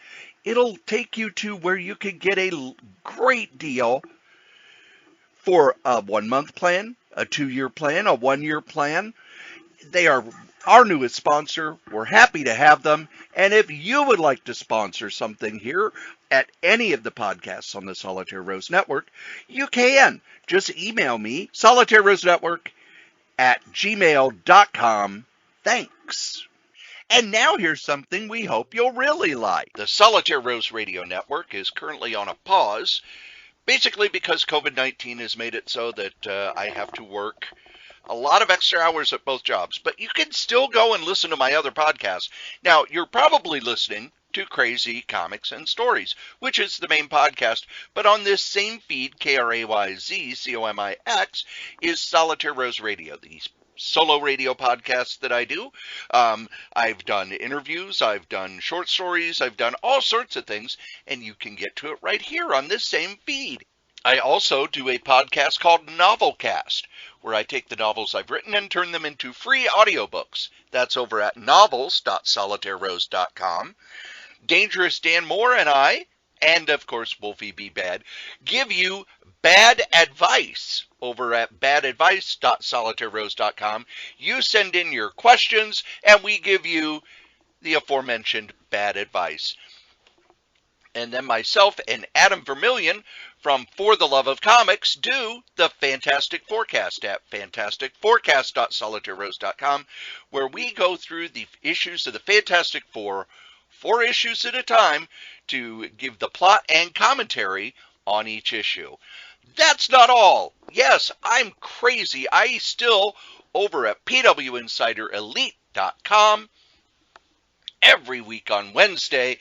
it'll take you to where you can get a great deal for a 1-month plan, a 2-year plan, a 1-year plan. They are our newest sponsor. We're happy to have them. And if you would like to sponsor something here at any of the podcasts on the Solitaire Rose Network, you can. Just email me, solitairerosenetwork@gmail.com. Thanks. And now here's something we hope you'll really like. The Solitaire Rose Radio Network is currently on a pause, basically because COVID-19 has made it so that I have to work a lot of extra hours at both jobs. But you can still go and listen to my other podcasts. Now, you're probably listening to Crazy Comics and Stories, which is the main podcast. But on this same feed, KRAYZCOMIX, is Solitaire Rose Radio, the solo radio podcasts that I do. I've done interviews, I've done short stories, I've done all sorts of things, and you can get to it right here on this same feed. I also do a podcast called Novelcast, where I take the novels I've written and turn them into free audiobooks. That's over at novels.solitairerose.com. Dangerous Dan Moore and I, and of course Wolfie B. Bad, give you bad advice over at badadvice.solitairerose.com. You send in your questions, and we give you the aforementioned bad advice. And then myself and Adam Vermillion from For the Love of Comics do the Fantastic Forecast at fantasticforecast.solitairerose.com, where we go through the issues of the Fantastic Four, 4 issues at a time, to give the plot and commentary on each issue. That's not all. Yes, I'm crazy. I still, over at pwinsiderelite.com, every week on Wednesday,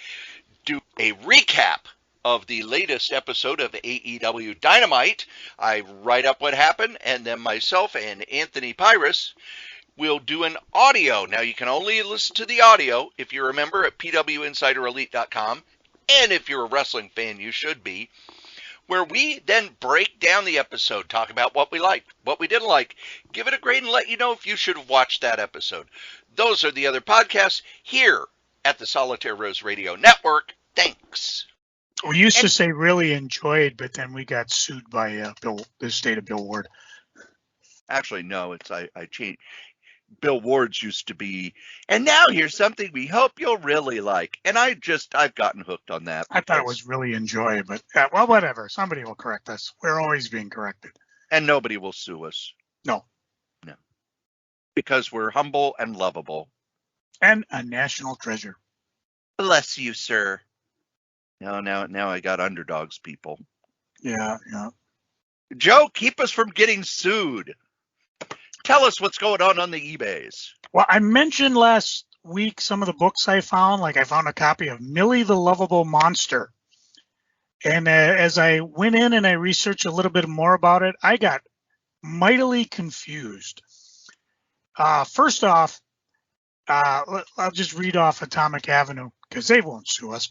do a recap of the latest episode of AEW Dynamite. I write up what happened, and then myself and Anthony Pyrus will do an audio. Now, you can only listen to the audio, if you remember, at pwinsiderelite.com, and if you're a wrestling fan, you should be, where we then break down the episode, talk about what we liked, what we didn't like, give it a grade, and let you know if you should have watched that episode. Those are the other podcasts here at the Solitaire Rose Radio Network. Thanks. We used to say really enjoyed, but then we got sued by the state of Bill Ward. Actually, no, I changed. Bill Ward's used to be, and now here's something we hope you'll really like. And I've gotten hooked on that. I thought it was really enjoy, but well, whatever. Somebody will correct us. We're always being corrected. And nobody will sue us. No. Because we're humble and lovable. And a national treasure. Bless you, sir. Now I got underdogs, people. Yeah. Joe, keep us from getting sued. Tell us what's going on the eBays. Well, I mentioned last week some of the books I found. Like I found a copy of Millie the Lovable Monster. And as I went in and I researched a little bit more about it, I got mightily confused. First off, I'll just read off Atomic Avenue because they won't sue us.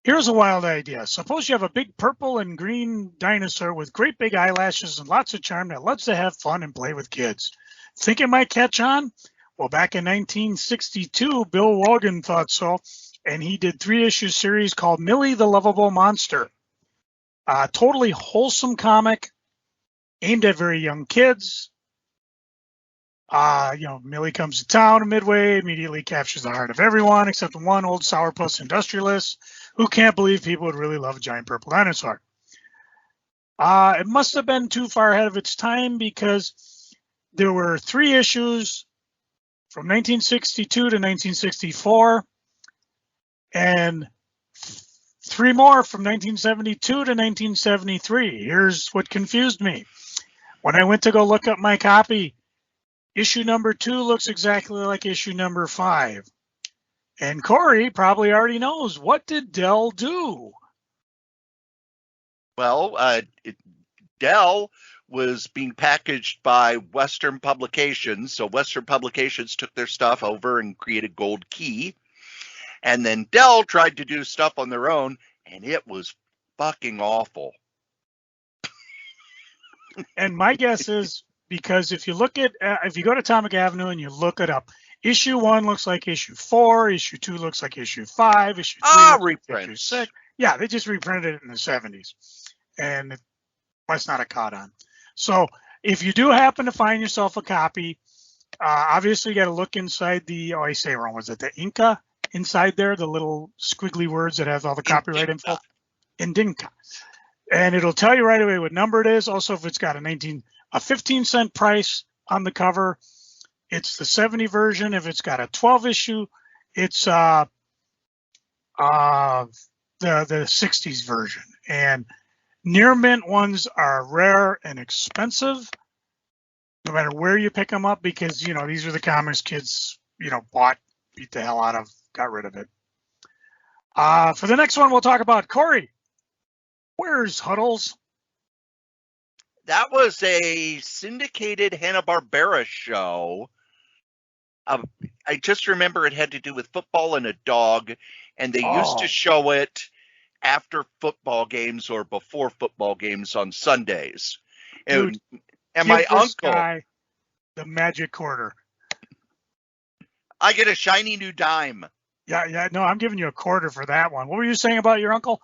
Here's a wild idea. Suppose you have a big purple and green dinosaur with great big eyelashes and lots of charm that loves to have fun and play with kids. Think it might catch on? Well, back in 1962, Bill Wogan thought so, and he did 3-issue series called Millie the Lovable Monster. A totally wholesome comic aimed at very young kids. Millie comes to town midway, immediately captures the heart of everyone except one old sourpuss industrialist who can't believe people would really love a giant purple dinosaur. It must have been too far ahead of its time because there were 3 issues from 1962 to 1964 and 3 more from 1972 to 1973. Here's what confused me. When I went to go look up my copy, issue number 2 looks exactly like issue number 5. And Cory probably already knows. What did Dell do? Well, Dell was being packaged by Western Publications. So Western Publications took their stuff over and created Gold Key. And then Dell tried to do stuff on their own, and it was fucking awful. And my guess is because if you look at, if you go to Atomic Avenue and you look it up, issue 1 looks like issue 4, issue 2 looks like issue 5, issue 3 looks like issue 6. Yeah, they just reprinted it in the 70s. And it must not have caught on. So if you do happen to find yourself a copy, obviously you got to look inside the, I say wrong, was it the Inca inside there, the little squiggly words that has all the copyright info? Indinka. And it'll tell you right away what number it is. Also, if it's got a 15-cent price on the cover, it's the 70 version. If it's got a 12 issue, it's the 60s version. And near mint ones are rare and expensive, no matter where you pick them up, because, these are the comics kids, bought, beat the hell out of, got rid of it. For the next one, we'll talk about Cory. Where's Huddles? That was a syndicated Hanna-Barbera show. I just remember it had to do with football and a dog, and they used to show it after football games or before football games on Sundays. Dude, and my uncle, guy the magic quarter. I get a shiny new dime. Yeah, no, I'm giving you a quarter for that one. What were you saying about your uncle?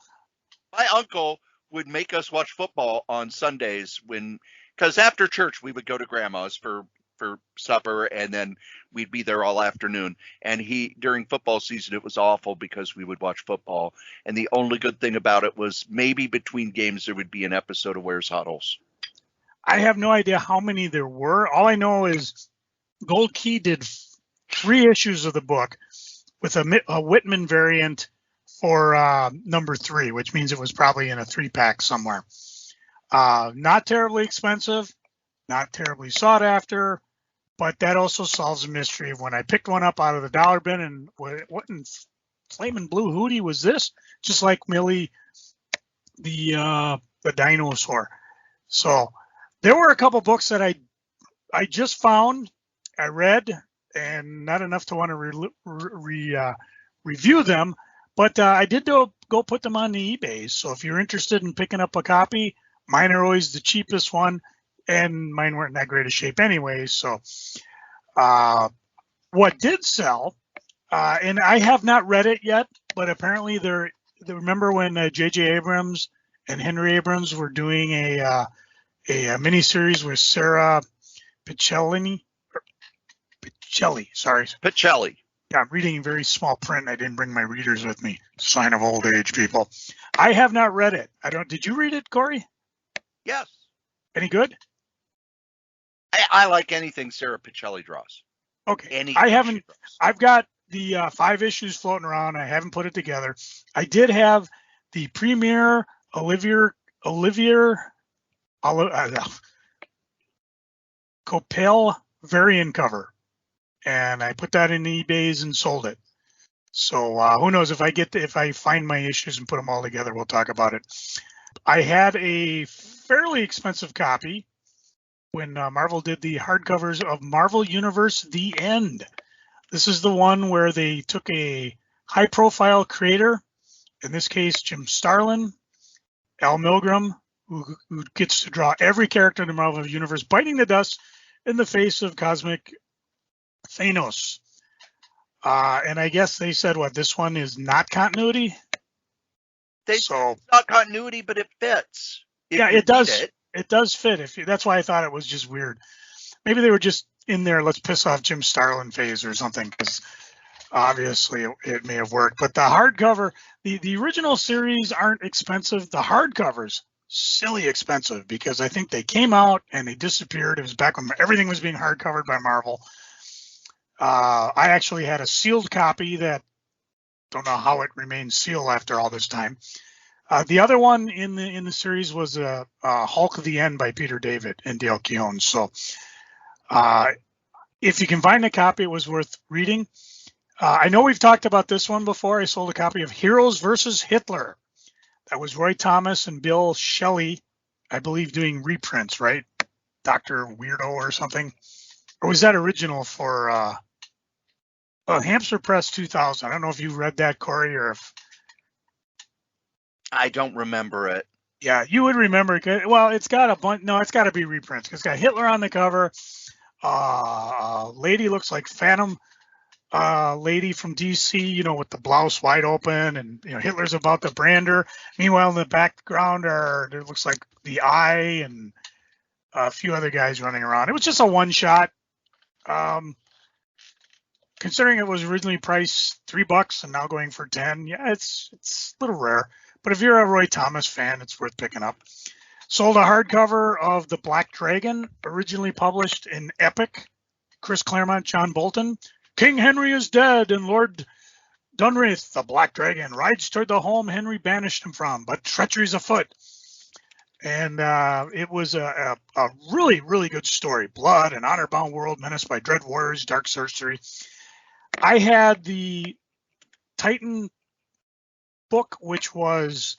My uncle would make us watch football on Sundays because after church we would go to grandma's for supper, and then we'd be there all afternoon. And during football season, it was awful because we would watch football. And the only good thing about it was maybe between games there would be an episode of Where's Huddles. I have no idea how many there were. All I know is Gold Key did 3 issues of the book with a Whitman variant for number 3, which means it was probably in a 3-pack somewhere. Not terribly expensive, not terribly sought after, but that also solves the mystery of when I picked one up out of the dollar bin and what in flaming blue hootie was this? Just like Millie, the dinosaur. So there were a couple books that I just found, I read, and not enough to want to review them, but I did go put them on the eBay. So if you're interested in picking up a copy, mine are always the cheapest one, and mine weren't in that great a shape anyway. So what did sell, and I have not read it yet, but apparently remember when J.J. Abrams and Henry Abrams were doing a miniseries with Sarah Pichelli. Yeah, I'm reading in very small print. I didn't bring my readers with me. Sign of old age, people. I have not read it. Did you read it, Cory? Yes. Any good? I like anything Sarah Pichelli draws. Okay. I've got the 5 issues floating around. I haven't put it together. I did have the premiere Olivier Coppel variant cover, and I put that in eBays and sold it. So who knows, if I find my issues and put them all together, we'll talk about it. I had a fairly expensive copy when Marvel did the hardcovers of Marvel Universe The End. This is the one where they took a high-profile creator, in this case Jim Starlin, Al Milgrom, who gets to draw every character in the Marvel Universe, biting the dust in the face of cosmic Thanos. And I guess they said, this one is not continuity? It's not continuity, but it fits. Yeah, it does. It does fit. That's why I thought it was just weird. Maybe they were just in there, let's piss off Jim Starlin phase or something, because obviously it may have worked. But the hardcover, the original series aren't expensive. The hardcovers, silly expensive, because I think they came out and they disappeared. It was back when everything was being hardcovered by Marvel. I actually had a sealed copy that don't know how it remains sealed after all this time. The other one in the series was Hulk of the End by Peter David and Dale Keown. So if you can find a copy, it was worth reading. I know we've talked about this one before. I sold a copy of Heroes versus Hitler. That was Roy Thomas and Bill Shelley, I believe, doing reprints, right? Dr. Weirdo or something. Or was that original for Hamster Press 2000? I don't know if you read that, Cory, or if... I don't remember it. Yeah, you would remember. Well, it's got a bunch. No, it's got to be reprints. It's got Hitler on the cover. Lady looks like Phantom lady from DC, with the blouse wide open, and Hitler's about to brand her. Meanwhile, in the background there looks like the Eye and a few other guys running around. It was just a one shot. Considering it was originally priced $3 and now going for 10, yeah, it's a little rare. But if you're a Roy Thomas fan, it's worth picking up. Sold a hardcover of The Black Dragon, originally published in Epic. Chris Claremont, John Bolton. King Henry is dead, and Lord Dunraith, the Black Dragon, rides toward the home Henry banished him from, but treachery's afoot. And it was a really, really good story. Blood, an honor-bound world menaced by dread warriors, dark sorcery. I had the Titan book, which was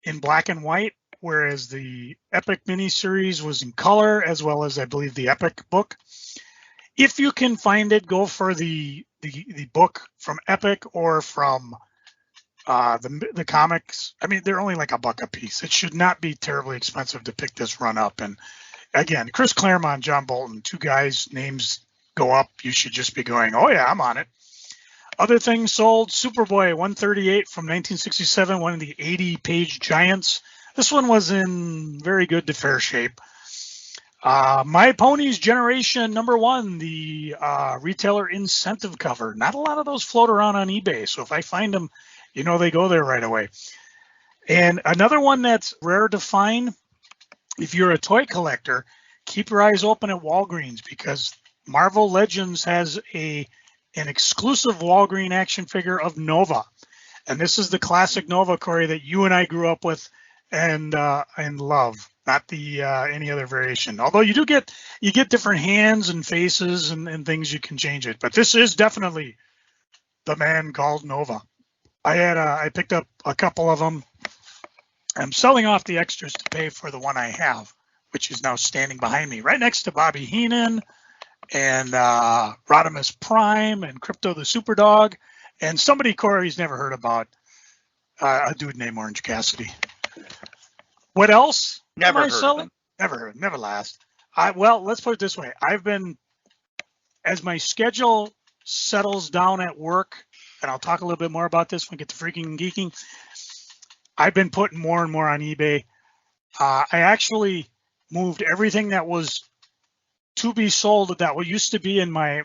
in black and white, whereas the Epic miniseries was in color, as well as, I believe, the Epic book. If you can find it, go for the book from Epic or from the comics. I mean, they're only like $1 a piece. It should not be terribly expensive to pick this run up. And again, Chris Claremont, John Bolton, two guys, names go up. You should just be going, oh yeah, I'm on it. Other things sold: Superboy 138 from 1967, one of the 80-page giants. This one was in very good to fair shape. My Ponies Generation #1, the retailer incentive cover. Not a lot of those float around on eBay, so if I find them, they go there right away. And another one that's rare to find, if you're a toy collector, keep your eyes open at Walgreens, because Marvel Legends has an exclusive Walgreens action figure of Nova. And this is the classic Nova, Cory, that you and I grew up with and love. Not the any other variation. Although you get different hands and faces and things, you can change it. But this is definitely the man called Nova. I picked up a couple of them. I'm selling off the extras to pay for the one I have, which is now standing behind me, right next to Bobby Heenan and Rodimus Prime and Crypto the Superdog, and somebody Cory's never heard about, a dude named Orange Cassidy. What else? Never heard of him. Never last. Well, let's put it this way. I've been, as my schedule settles down at work, and I'll talk a little bit more about this when we get to Freaking and Geeking, I've been putting more and more on eBay. I actually moved everything that was to be sold that used to be in my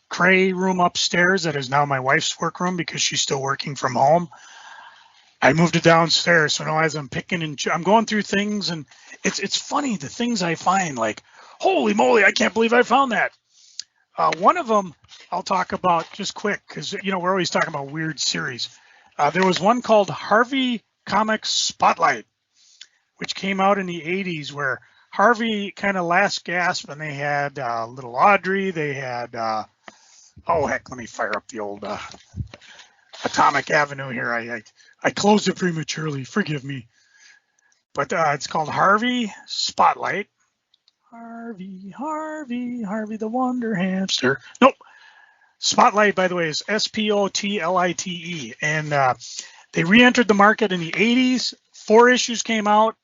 Kray room upstairs, that is now my wife's workroom because she's still working from home. I moved it downstairs, so now as I'm picking and I'm going through things, and it's funny the things I find, like, holy moly, I can't believe I found that. One of them I'll talk about just quick, because we're always talking about weird series. There was one called Harvey Comics Spotlight, which came out in the 80s, where Harvey kind of last gasp, and they had little Audrey, they had let me fire up the old Atomic Avenue here. I closed it prematurely, forgive me. But it's called Harvey Spotlight. Harvey the Wonder Hamster. Nope. Spotlight, by the way, is Spotlite. And they re-entered the market in the 80s. 4 issues came out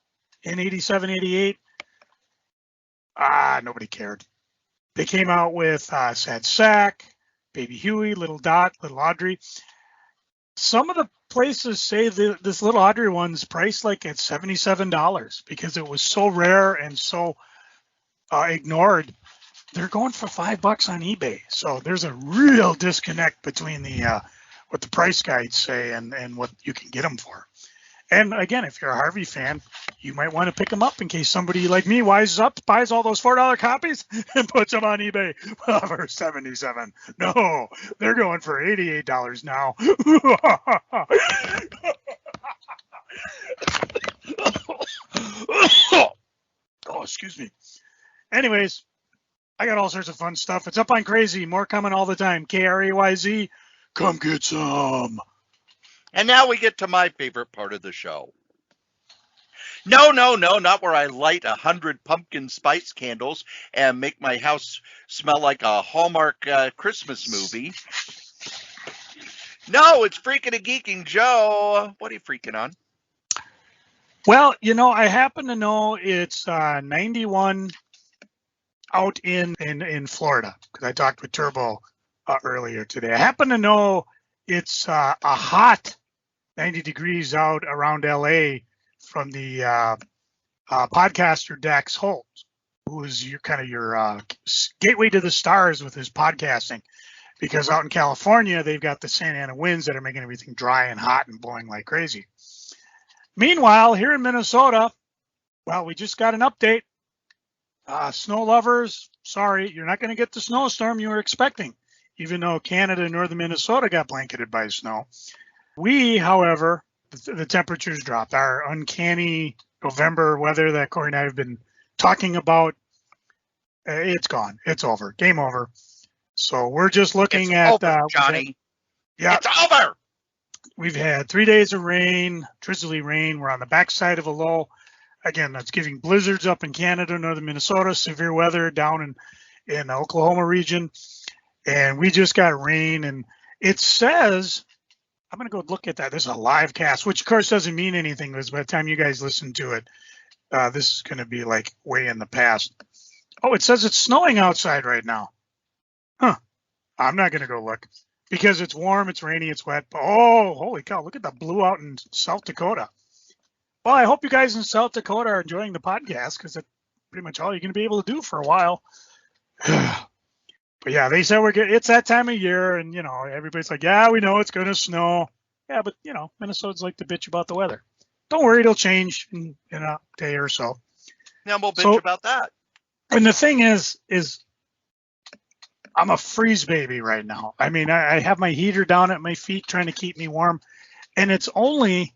in 87, 88. Nobody cared. They came out with Sad Sack, Baby Huey, Little Dot, Little Audrey. Some of the places say this Little Audrey one's priced like at $77 because it was so rare and so ignored. They're going for $5 on eBay. So there's a real disconnect between what the price guides say and what you can get them for. And again, if you're a Harvey fan, you might want to pick them up in case somebody like me wises up, buys all those $4 copies and puts them on eBay for $77. No, they're going for $88 now. Oh, excuse me. Anyways, I got all sorts of fun stuff. It's up on Crazy. More coming all the time. KRAYZ. Come get some. And now we get to my favorite part of the show. No, not where I light 100 pumpkin spice candles and make my house smell like a Hallmark Christmas movie. No, it's Freaking and Geeking. Joe, what are you freaking on? Well, I happen to know it's 91 out in Florida because I talked with Turbo earlier today. I happen to know it's a hot 90 degrees out around LA from the podcaster Dax Holt, who is your gateway to the stars with his podcasting. Because out in California, they've got the Santa Ana winds that are making everything dry and hot and blowing like crazy. Meanwhile, here in Minnesota, well, we just got an update. Snow lovers, sorry, you're not going to get the snowstorm you were expecting, even though Canada and northern Minnesota got blanketed by snow. We, however, the temperatures dropped. Our uncanny November weather that Cory and I have been talking about, it's gone. It's over. Game over. So we're just looking at Johnny. Yeah, it's over. We've had 3 days of rain, drizzly rain. We're on the backside of a low. Again, that's giving blizzards up in Canada, northern Minnesota, severe weather down in the Oklahoma region. And we just got rain. And it says, I'm going to go look at that. This is a live cast, which of course doesn't mean anything because by the time you guys listen to it, this is going to be like way in the past. Oh, it says it's snowing outside right now. Huh. I'm not going to go look because it's warm, it's rainy, it's wet. Oh, holy cow. Look at the blue out in South Dakota. Well, I hope you guys in South Dakota are enjoying the podcast because that's pretty much all you're going to be able to do for a while. But yeah, they said it's that time of year and, everybody's like, yeah, we know it's going to snow. Yeah, but, Minnesotans like to bitch about the weather. Don't worry, it'll change in a day or so. Yeah, we'll bitch about that. And the thing is I'm a freeze baby right now. I mean, I have my heater down at my feet trying to keep me warm. And it's only,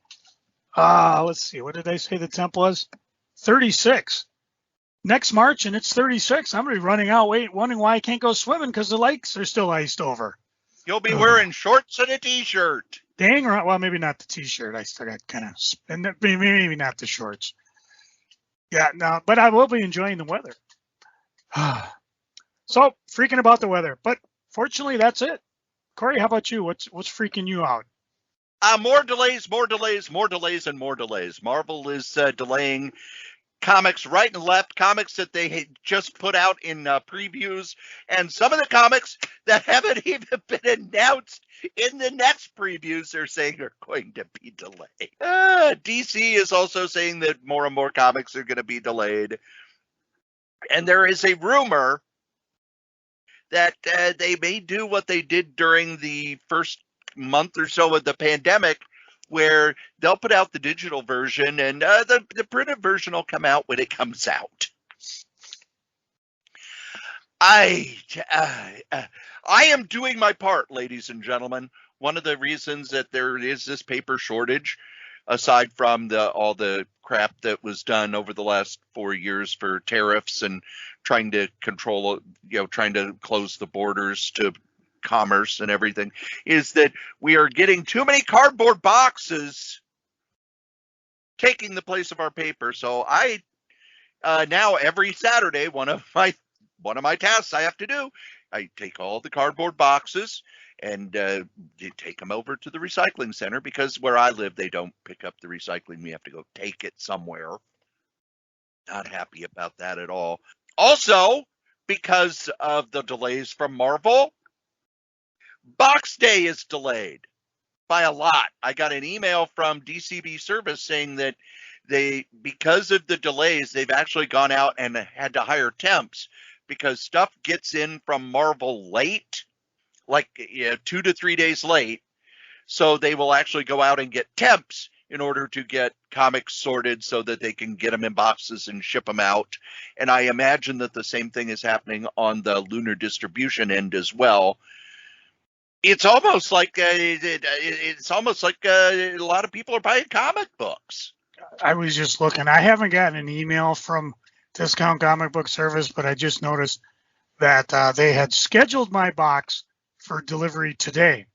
let's see, what did I say the temp was? 36. Next March, and it's 36. I'm going to be running out, wondering why I can't go swimming because the lakes are still iced over. You'll be wearing shorts and a T-shirt. Dang right. Well, maybe not the T-shirt. I still got and maybe not the shorts. Yeah, no, but I will be enjoying the weather. So, freaking about the weather. But fortunately, that's it. Cory, how about you? What's freaking you out? More delays, and more delays. Marvel is delaying comics right and left, comics that they had just put out in previews, and some of the comics that haven't even been announced in the next previews they're saying are going to be delayed. DC is also saying that more and more comics are going to be delayed. And there is a rumor that they may do what they did during the first month or so of the pandemic, where they'll put out the digital version and the printed version will come out when it comes out. I am doing my part, ladies and gentlemen. One of the reasons that there is this paper shortage, aside from all the crap that was done over the last 4 years for tariffs and trying to control, trying to close the borders to commerce and everything, is that we are getting too many cardboard boxes taking the place of our paper. So I now every Saturday, one of my tasks I have to do, I take all the cardboard boxes and take them over to the recycling center, because where I live they don't pick up the recycling. We have to go take it somewhere. Not happy about that at all. Also, because of the delays from Marvel, Box Day is delayed by a lot. I got an email from DCB Service saying that because of the delays, they've actually gone out and had to hire temps because stuff gets in from Marvel late, like 2 to 3 days late. So they will actually go out and get temps in order to get comics sorted so that they can get them in boxes and ship them out. And I imagine that the same thing is happening on the lunar distribution end as well. It's almost like a lot of people are buying comic books. I was just looking. I haven't gotten an email from Discount Comic Book Service, but I just noticed that they had scheduled my box for delivery today.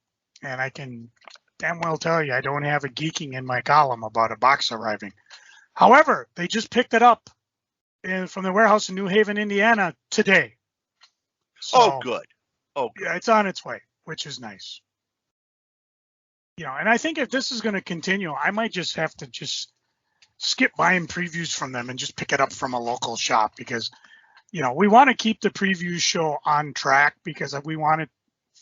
And I can damn well tell you I don't have a geeking in my column about a box arriving. However, they just picked it up from the warehouse in New Haven, Indiana today. So, good. Yeah, it's on its way, which is nice. And I think if this is going to continue, I might just have to skip buying previews from them and just pick it up from a local shop, because, you know, we want to keep the preview show on track, because we want it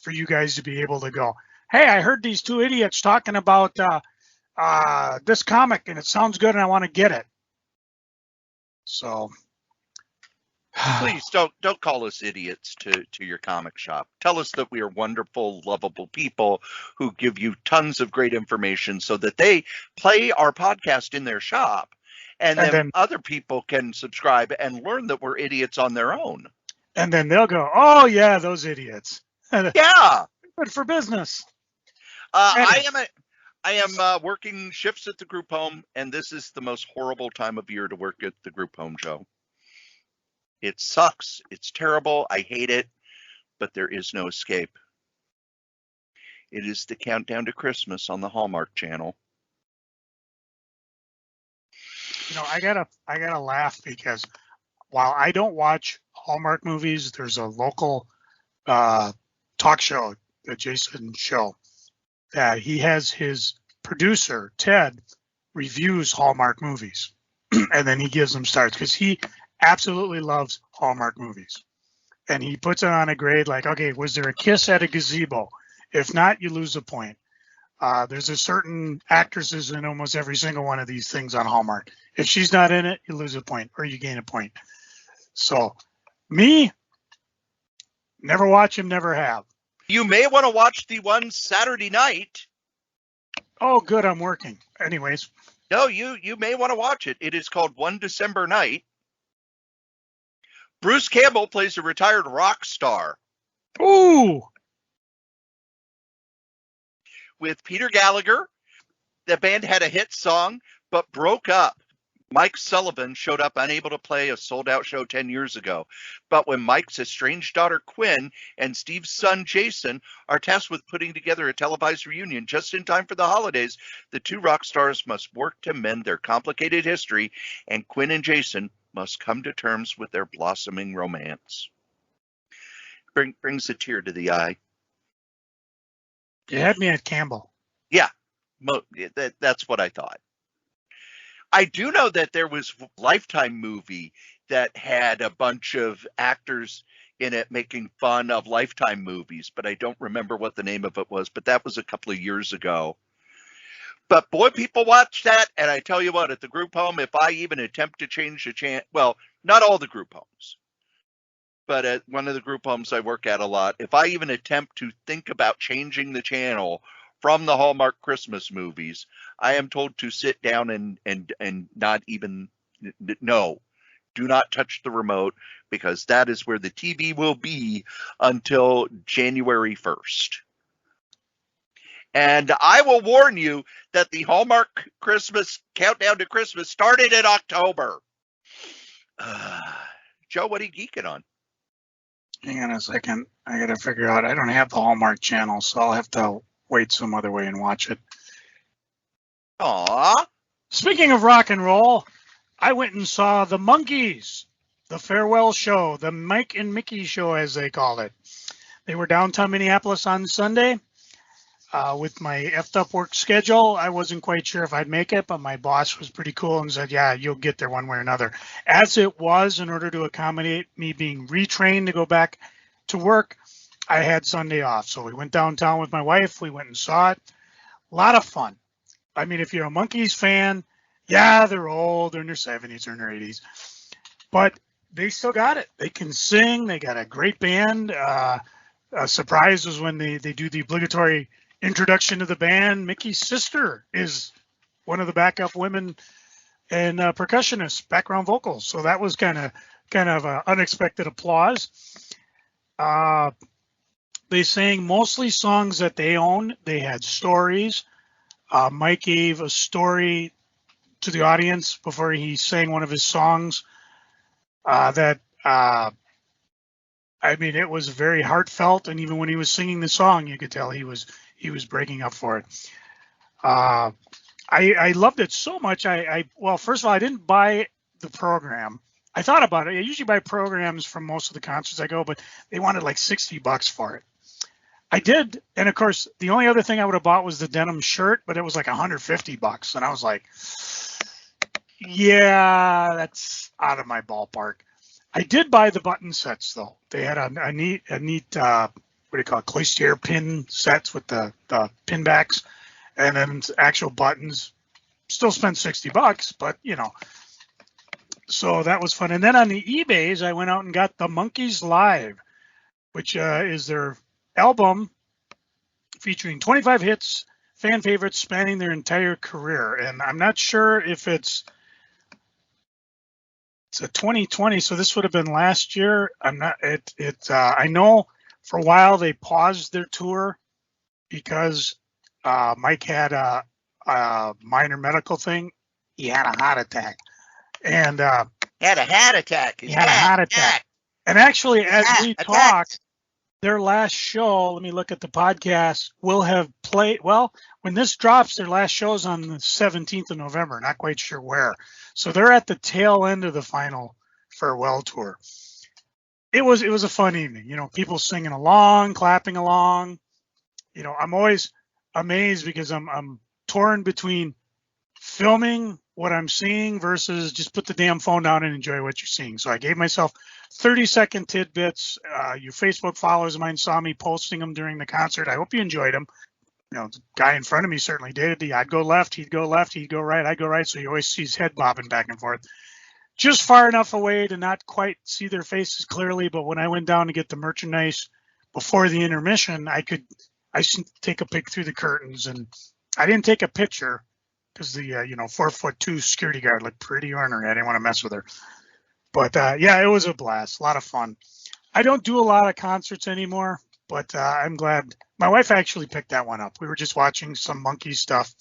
for you guys to be able to go, hey, I heard these two idiots talking about this comic and it sounds good and I want to get it. So please don't call us idiots to your comic shop. Tell us that we are wonderful, lovable people who give you tons of great information so that they play our podcast in their shop, and then other people can subscribe and learn that we're idiots on their own. And then they'll go, oh yeah, those idiots. Yeah. Good for business. I am working shifts at the group home, and this is the most horrible time of year to work at the group home, Joe. It sucks. It's terrible. I hate it, but there is no escape. It is the countdown to Christmas on the Hallmark Channel. You know, I gotta laugh, because while I don't watch Hallmark movies, there's a local talk show, the Jason show, that he has his producer, Ted, reviews Hallmark movies. And then he gives them stars, because he absolutely loves Hallmark movies. And he puts it on a grade like, okay, was there a kiss at a gazebo? If not, you lose a point. There's a certain actresses in almost every single one of these things on Hallmark. If she's not in it, you lose a point or you gain a point. So me, never watch him, never have. You may want to watch the one Saturday night. Oh, good, I'm working. Anyways. No, you may want to watch it. It is called One December Night. Bruce Campbell plays a retired rock star. Ooh! With Peter Gallagher. The band had a hit song, but broke up. Mike Sullivan showed up unable to play a sold-out show 10 years ago. But when Mike's estranged daughter Quinn and Steve's son Jason are tasked with putting together a televised reunion just in time for the holidays, the two rock stars must work to mend their complicated history, and Quinn and Jason must come to terms with their blossoming romance. Brings a tear to the eye. You had me at Campbell. Yeah, that's what I thought. I do know that there was a Lifetime movie that had a bunch of actors in it making fun of Lifetime movies, but I don't remember what the name of it was, but that was a couple of years ago. But boy, people watch that, and I tell you what, at the group home, if I even attempt to change the channel, well, not all the group homes, but at one of the group homes I work at a lot, if I even attempt to think about changing the channel from the Hallmark Christmas movies, I am told to sit down and not even, no, do not touch the remote, because that is where the TV will be until January 1st. And I will warn you that the Hallmark Christmas countdown to Christmas started in October. Joe, what are you geeking on? Hang on a second. I got to figure out. I don't have the Hallmark channel, so I'll have to wait some other way and watch it. Aww. Speaking of rock and roll, I went and saw the Monkees, the farewell show, the Mike and Mickey show, as they call it. They were downtown Minneapolis on Sunday. With my effed up work schedule, I wasn't quite sure if I'd make it, but my boss was pretty cool and said, yeah, you'll get there one way or another. As it was, in order to accommodate me being retrained to go back to work, I had Sunday off. So we went downtown with my wife. We went and saw it. A lot of fun. I mean, if you're a Monkees fan, yeah, they're old. They're in their 70s or in their 80s. But they still got it. They can sing. They got a great band. A surprise was when they do the obligatory introduction to the band. Mickey's sister is one of the backup women and percussionists, background vocals. So that was kind of unexpected applause. They sang mostly songs that they own. They had stories. Mike gave a story to the audience before he sang one of his songs that I mean, it was very heartfelt, and even when he was singing the song, you could tell he was breaking up for it. I loved it so much. Well, first of all, I didn't buy the program. I thought about it. I usually buy programs from most of the concerts I go, but they wanted like $60 for it. I did, and of course, the only other thing I would have bought was the denim shirt, but it was like $150, and I was like, Yeah, that's out of my ballpark. I did buy the button sets though. They had a neat what do you call it, cloister pin sets with the pin backs, and then actual buttons. Still spent $60, but so that was fun. And then on the eBays, I went out and got the Monkees Live, which is their album featuring 25 hits, fan favorites spanning their entire career. And I'm not sure if it's a 2020, so this would have been last year. I'm not. I know for a while they paused their tour because Mike had a minor medical thing. He had a heart attack, and Had a hat attack. he had a heart attack. And actually, as we talked, their last show, let me look at the podcast, will have played. Well, when this drops, their last show is on the 17th of November. Not quite sure where. So they're at the tail end of the final farewell tour. It was a fun evening. People singing along, clapping along. I'm always amazed because I'm torn between filming what I'm seeing versus just put the damn phone down and enjoy what you're seeing. So I gave myself 30-second tidbits. Your Facebook followers of mine saw me posting them during the concert. I hope you enjoyed them. The guy in front of me certainly did. I'd go left, he'd go left, he'd go right, I'd go right. So you always see his head bobbing back and forth. Just far enough away to not quite see their faces clearly. But when I went down to get the merchandise before the intermission, I take a peek through the curtains, and I didn't take a picture because the 4'2" security guard looked pretty ornery. I didn't want to mess with her. But yeah, it was a blast, a lot of fun. I don't do a lot of concerts anymore, but I'm glad. My wife actually picked that one up. We were just watching some monkey stuff.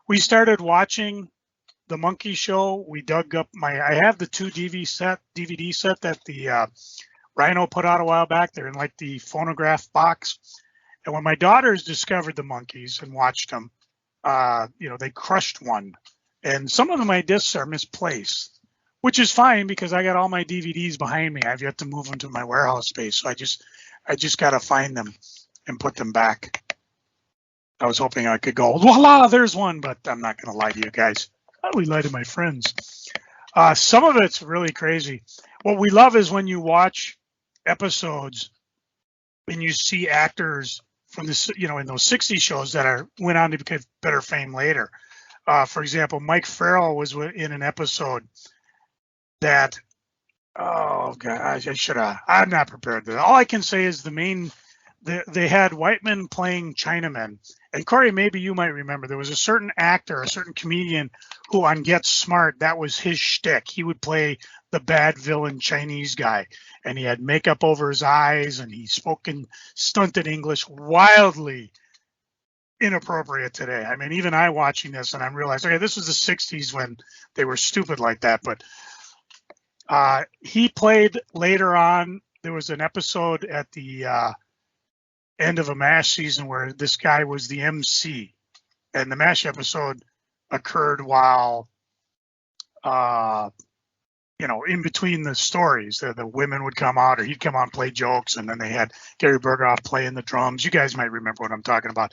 We started watching the Monkey Show. We dug up I have the 2 DVD set that the Rhino put out a while back. They're in like the phonograph box. And when my daughters discovered the Monkees and watched them, they crushed one. And some of my discs are misplaced, which is fine because I got all my DVDs behind me. I've yet to move them to my warehouse space. So I just got to find them and put them back. I was hoping I could go, voila, there's one, but I'm not going to lie to you guys. I only lie to my friends. Some of it's really crazy. What we love is when you watch episodes and you see actors from this, in those 60s shows that went on to get better fame later. For example, Mike Farrell was in an episode that, oh gosh, I'm not prepared. All I can say is they had white men playing Chinamen. And Cory, maybe you might remember, there was a certain actor, a certain comedian who on Get Smart, that was his shtick. He would play the bad villain Chinese guy, and he had makeup over his eyes, and he spoke in stunted English, wildly inappropriate today. I mean, even I watching this, and I'm realizing, okay, this was the 60s when they were stupid like that, but he played later on. There was an episode at the end of a MASH season where this guy was the MC, and the MASH episode occurred while, in between the stories. The women would come out, or he'd come out and play jokes, and then they had Gary Berghoff playing the drums. You guys might remember what I'm talking about.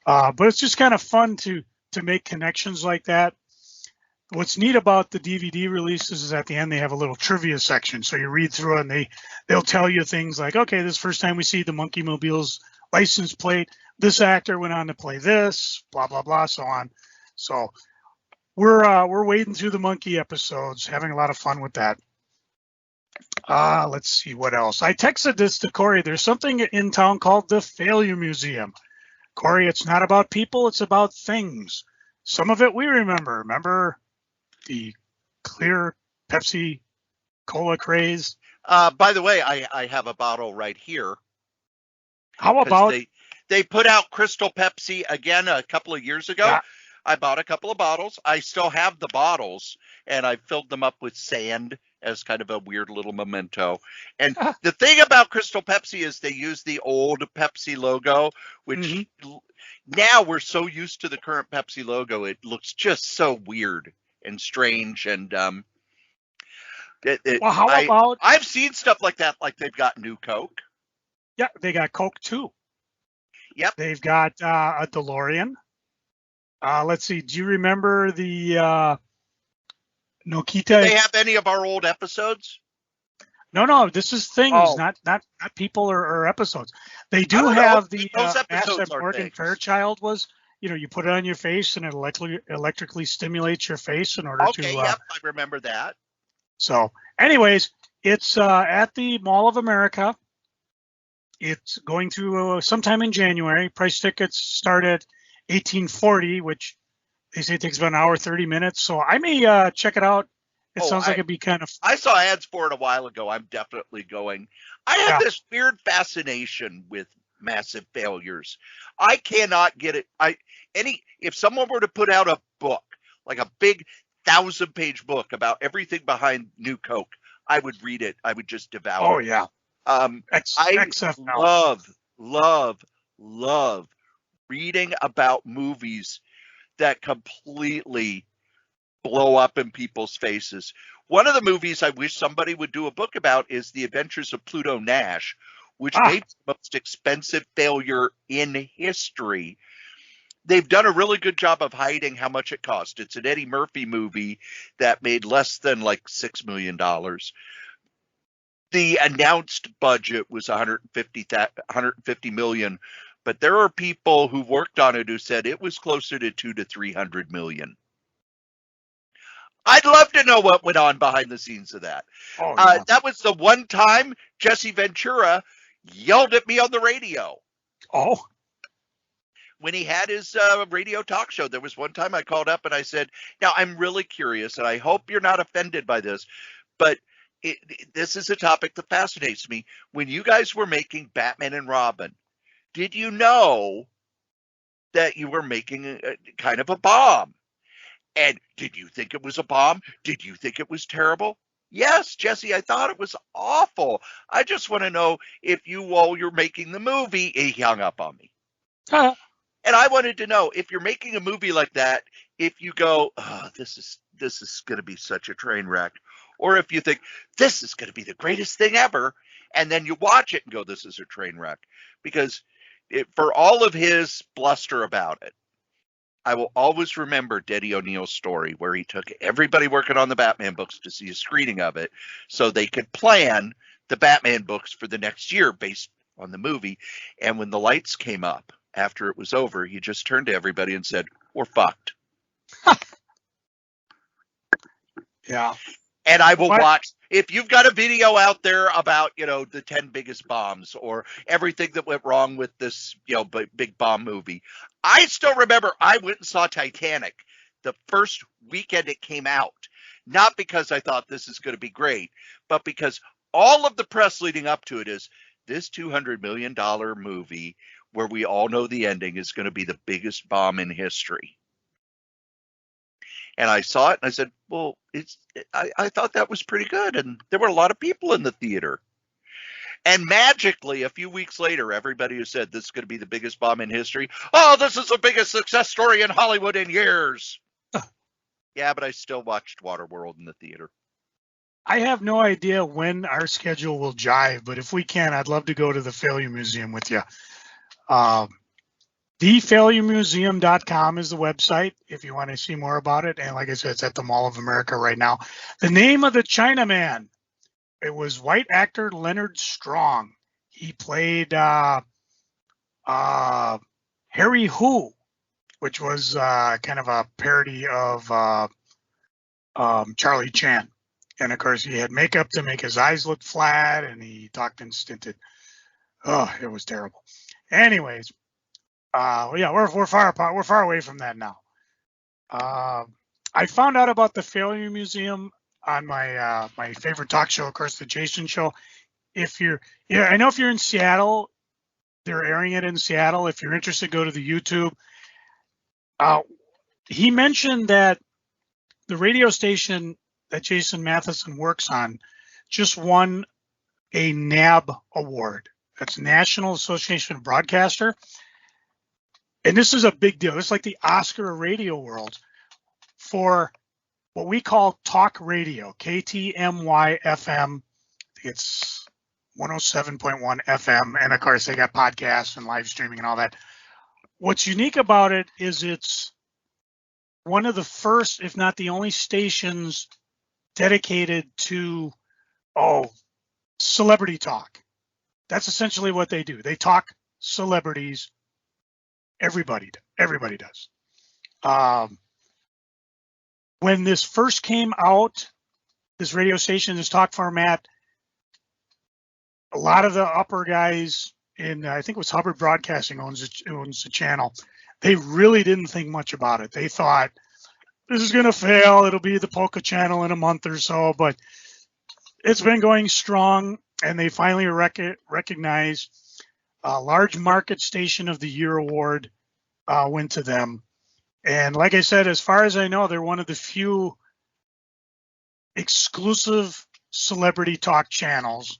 But it's just kind of fun to make connections like that. What's neat about the DVD releases is at the end they have a little trivia section. So you read through it and they'll tell you things like, okay, this is the first time we see the Monkey Mobile's license plate. This actor went on to play this, blah, blah, blah, so on. So we're wading through the Monkey episodes, having a lot of fun with that. Let's see what else. I texted this to Cory. There's something in town called the Failure Museum. Cory, it's not about people, it's about things. Some of it we remember. Remember the clear Pepsi Cola craze? By the way, I have a bottle right here. How about they put out Crystal Pepsi again a couple of years ago? Yeah. I bought a couple of bottles. I still have the bottles, and I filled them up with sand as kind of a weird little memento. And the thing about Crystal Pepsi is they use the old Pepsi logo, which now we're so used to the current Pepsi logo, it looks just so weird and strange. And I've seen stuff like that, like they've got new Coke. Yeah, they got Coke too. Yep. They've got a DeLorean. Let's see. Do you remember the Nokita. Do they have any of our old episodes? No, this is things, not people or episodes. They do have the those match episodes that are Morgan things. Fairchild was. You put it on your face and it electrically stimulates your face in order to. Okay, yep, I remember that. So, anyways, it's at the Mall of America. It's going through sometime in January. Price tickets start at $18.40, which they say takes about an hour 30 minutes. So I may check it out. It sounds like it'd be kind of. I saw ads for it a while ago. I'm definitely going. I have this weird fascination with massive failures. I cannot get it. If someone were to put out a book, like a big 1,000-page book about everything behind New Coke, I would read it. I would just devour it. Oh yeah. I love reading about movies that completely blow up in people's faces. One of the movies I wish somebody would do a book about is The Adventures of Pluto Nash, which made the most expensive failure in history. They've done a really good job of hiding how much it cost. It's an Eddie Murphy movie that made less than like $6 million. The announced budget was 150 million, but there are people who worked on it who said it was closer to 200 to 300 million. I'd love to know what went on behind the scenes of that. That was the one time Jesse Ventura yelled at me on the radio. Oh. When he had his radio talk show, there was one time I called up and I said, now I'm really curious, and I hope you're not offended by this, but this is a topic that fascinates me. When you guys were making Batman and Robin, did you know that you were making a kind of a bomb? And did you think it was a bomb? Did you think it was terrible? Yes, Jesse, I thought it was awful. I just want to know if while you're making the movie, he hung up on me. And I wanted to know, if you're making a movie like that, if you go, oh, this is going to be such a train wreck, or if you think this is going to be the greatest thing ever, and then you watch it and go, this is a train wreck. Because for all of his bluster about it, I will always remember Denny O'Neil's story where he took everybody working on the Batman books to see a screening of it so they could plan the Batman books for the next year based on the movie. And when the lights came up after it was over, he just turned to everybody and said, we're fucked. Yeah. And I will watch, if you've got a video out there about, the 10 biggest bombs or everything that went wrong with this, big bomb movie. I still remember I went and saw Titanic the first weekend it came out, not because I thought this is going to be great, but because all of the press leading up to it is this $200 million movie where we all know the ending is going to be the biggest bomb in history. And I saw it and I said, well, I thought that was pretty good. And there were a lot of people in the theater. And magically, a few weeks later, everybody who said this is going to be the biggest bomb in history, oh, this is the biggest success story in Hollywood in years. Yeah, but I still watched Waterworld in the theater. I have no idea when our schedule will jive, but if we can, I'd love to go to the Failure Museum with you. TheFailureMuseum.com is the website if you want to see more about it. And like I said, it's at the Mall of America right now. The name of the Chinaman, it was white actor Leonard Strong. He played Harry Who, which was kind of a parody of Charlie Chan. And of course, he had makeup to make his eyes look flat, and he talked in stinted. Oh, it was terrible. Anyways, yeah, we're far apart. We're far away from that now. I found out about the Failure Museum on my my favorite talk show, of course, the Jason Show. I know if you're in Seattle, they're airing it in Seattle. If you're interested, go to the YouTube. He mentioned that the radio station that Jason Matheson works on just won a NAB award. That's National Association of Broadcaster. And this is a big deal. It's like the Oscar of radio world for what we call talk radio, KTMY FM. It's 107.1 FM. And of course, they got podcasts and live streaming and all that. What's unique about it is it's one of the first, if not the only stations dedicated to, celebrity talk. That's essentially what they do. They talk celebrities. Everybody does. When this first came out, this radio station, this talk format, a lot of the upper guys in, I think it was Hubbard Broadcasting owns the channel. They really didn't think much about it. They thought, this is going to fail. It'll be the Polka channel in a month or so, but it's been going strong, and they finally recognized a large market station of the year award went to them. And like I said, as far as I know, they're one of the few exclusive celebrity talk channels.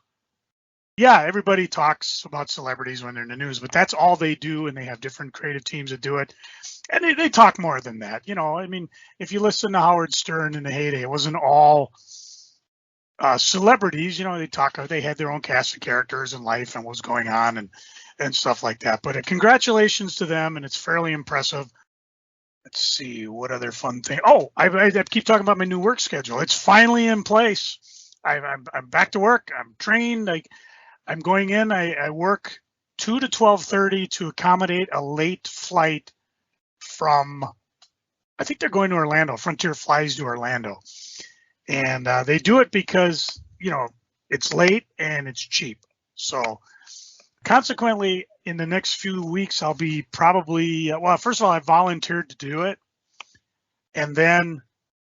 Yeah, everybody talks about celebrities when they're in the news, but that's all they do, and they have different creative teams that do it. And they talk more than that. You know, I mean, if you listen to Howard Stern in the heyday, it wasn't all celebrities. You know, they had their own cast of characters and life and what's going on and stuff like that. But congratulations to them, and it's fairly impressive. Let's see, what other fun thing? Oh, I keep talking about my new work schedule. It's finally in place. I'm back to work. I'm trained. I'm going in. I work 2 to 12:30 to accommodate a late flight from, I think they're going to Orlando. Frontier flies to Orlando. And they do it because, you know, it's late and it's cheap. So consequently, in the next few weeks, I'll be probably, well, first of all, I volunteered to do it. And then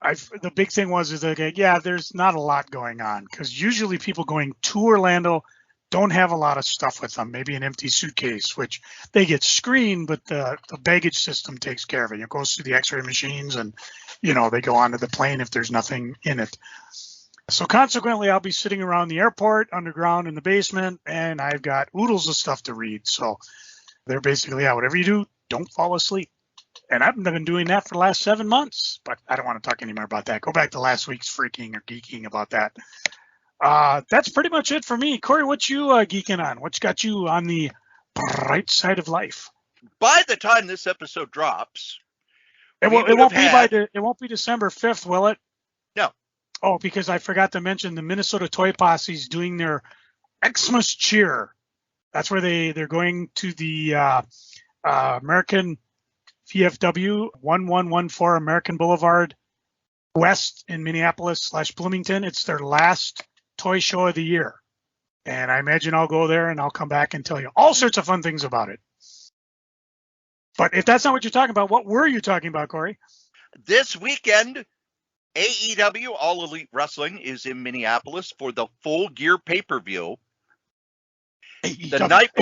the big thing is that, yeah, there's not a lot going on, because usually people going to Orlando don't have a lot of stuff with them, maybe an empty suitcase, which they get screened, but the baggage system takes care of it. It goes through the x-ray machines, and, you know, they go onto the plane if there's nothing in it. So consequently, I'll be sitting around the airport, underground in the basement, and I've got oodles of stuff to read. So they're basically, yeah, whatever you do, don't fall asleep. And I've been doing that for the last 7 months, but I don't want to talk anymore about that. Go back to last week's freaking or geeking about that. That's pretty much it for me. Cory, what you geeking on? What's got you on the bright side of life? By the time this episode drops, it won't be December 5th, will it? No. Oh, because I forgot to mention the Minnesota Toy Posse's doing their Xmas cheer. That's where they're going to the American VFW 1114 American Boulevard West in Minneapolis/Bloomington. It's their last toy show of the year. And I imagine I'll go there and I'll come back and tell you all sorts of fun things about it. But if that's not what you're talking about, what were you talking about, Cory? This weekend, AEW, All Elite Wrestling, is in Minneapolis for the Full Gear pay-per-view. The night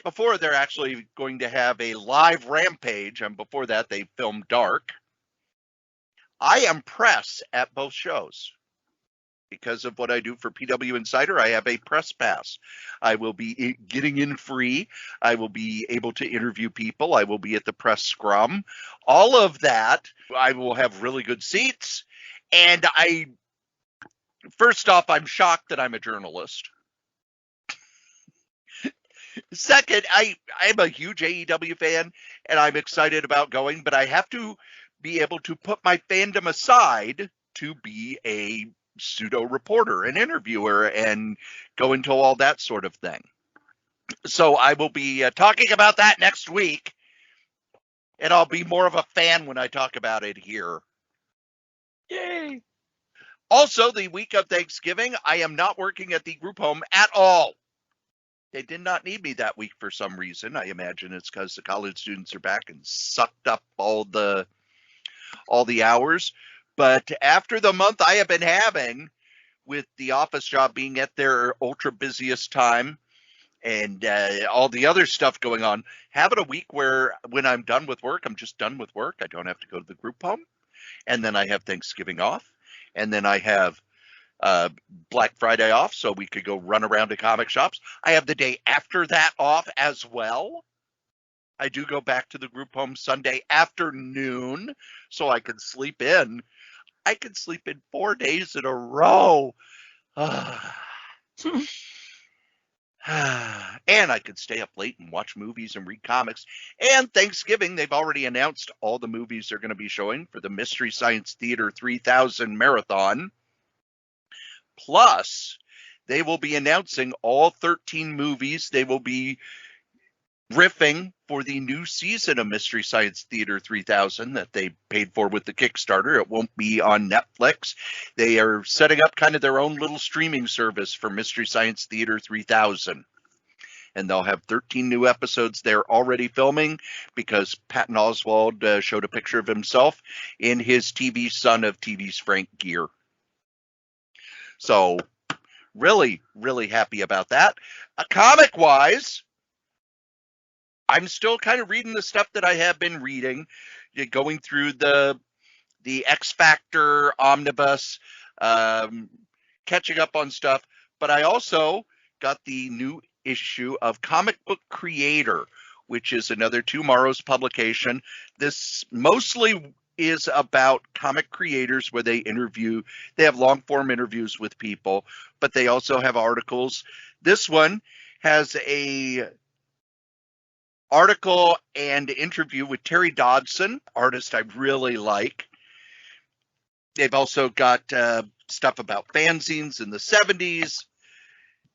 before, they're actually going to have a live Rampage, and before that, they filmed Dark. I am press at both shows. Because of what I do for PW Insider, I have a press pass. I will be getting in free. I will be able to interview people. I will be at the press scrum. All of that, I will have really good seats. And first off, I'm shocked that I'm a journalist. Second, I'm a huge AEW fan, and I'm excited about going, but I have to be able to put my fandom aside to be a pseudo reporter, an interviewer, and go into all that sort of thing. So I will be talking about that next week, and I'll be more of a fan when I talk about it here. Yay! Also, the week of Thanksgiving, I am not working at the group home at all. They did not need me that week for some reason. I imagine it's because the college students are back and sucked up all the hours. But after the month I have been having, with the office job being at their ultra busiest time and all the other stuff going on, having a week where when I'm done with work, I'm just done with work. I don't have to go to the group home. And then I have Thanksgiving off. And then I have Black Friday off, so we could go run around to comic shops. I have the day after that off as well. I do go back to the group home Sunday afternoon so I can sleep in. I can sleep in 4 days in a row. And and I could stay up late and watch movies and read comics. And Thanksgiving, they've already announced all the movies they're going to be showing for the Mystery Science Theater 3000 Marathon. Plus, they will be announcing all 13 movies they will be riffing for the new season of Mystery Science Theater 3000 that they paid for with the Kickstarter. It won't be on Netflix. They are setting up kind of their own little streaming service for Mystery Science Theater 3000. And they'll have 13 new episodes they're already filming because Patton Oswalt showed a picture of himself in his TV Son of TV's Frank gear. So really, really happy about that. Comic-wise, I'm still kind of reading the stuff that I have been reading, going through the X Factor omnibus, catching up on stuff. But I also got the new issue of Comic Book Creator, which is another Tomorrow's publication. This mostly is about comic creators where they have long form interviews with people, but they also have articles. This one has a article and interview with Terry Dodson, artist I really like. They've also got stuff about fanzines in the 70s.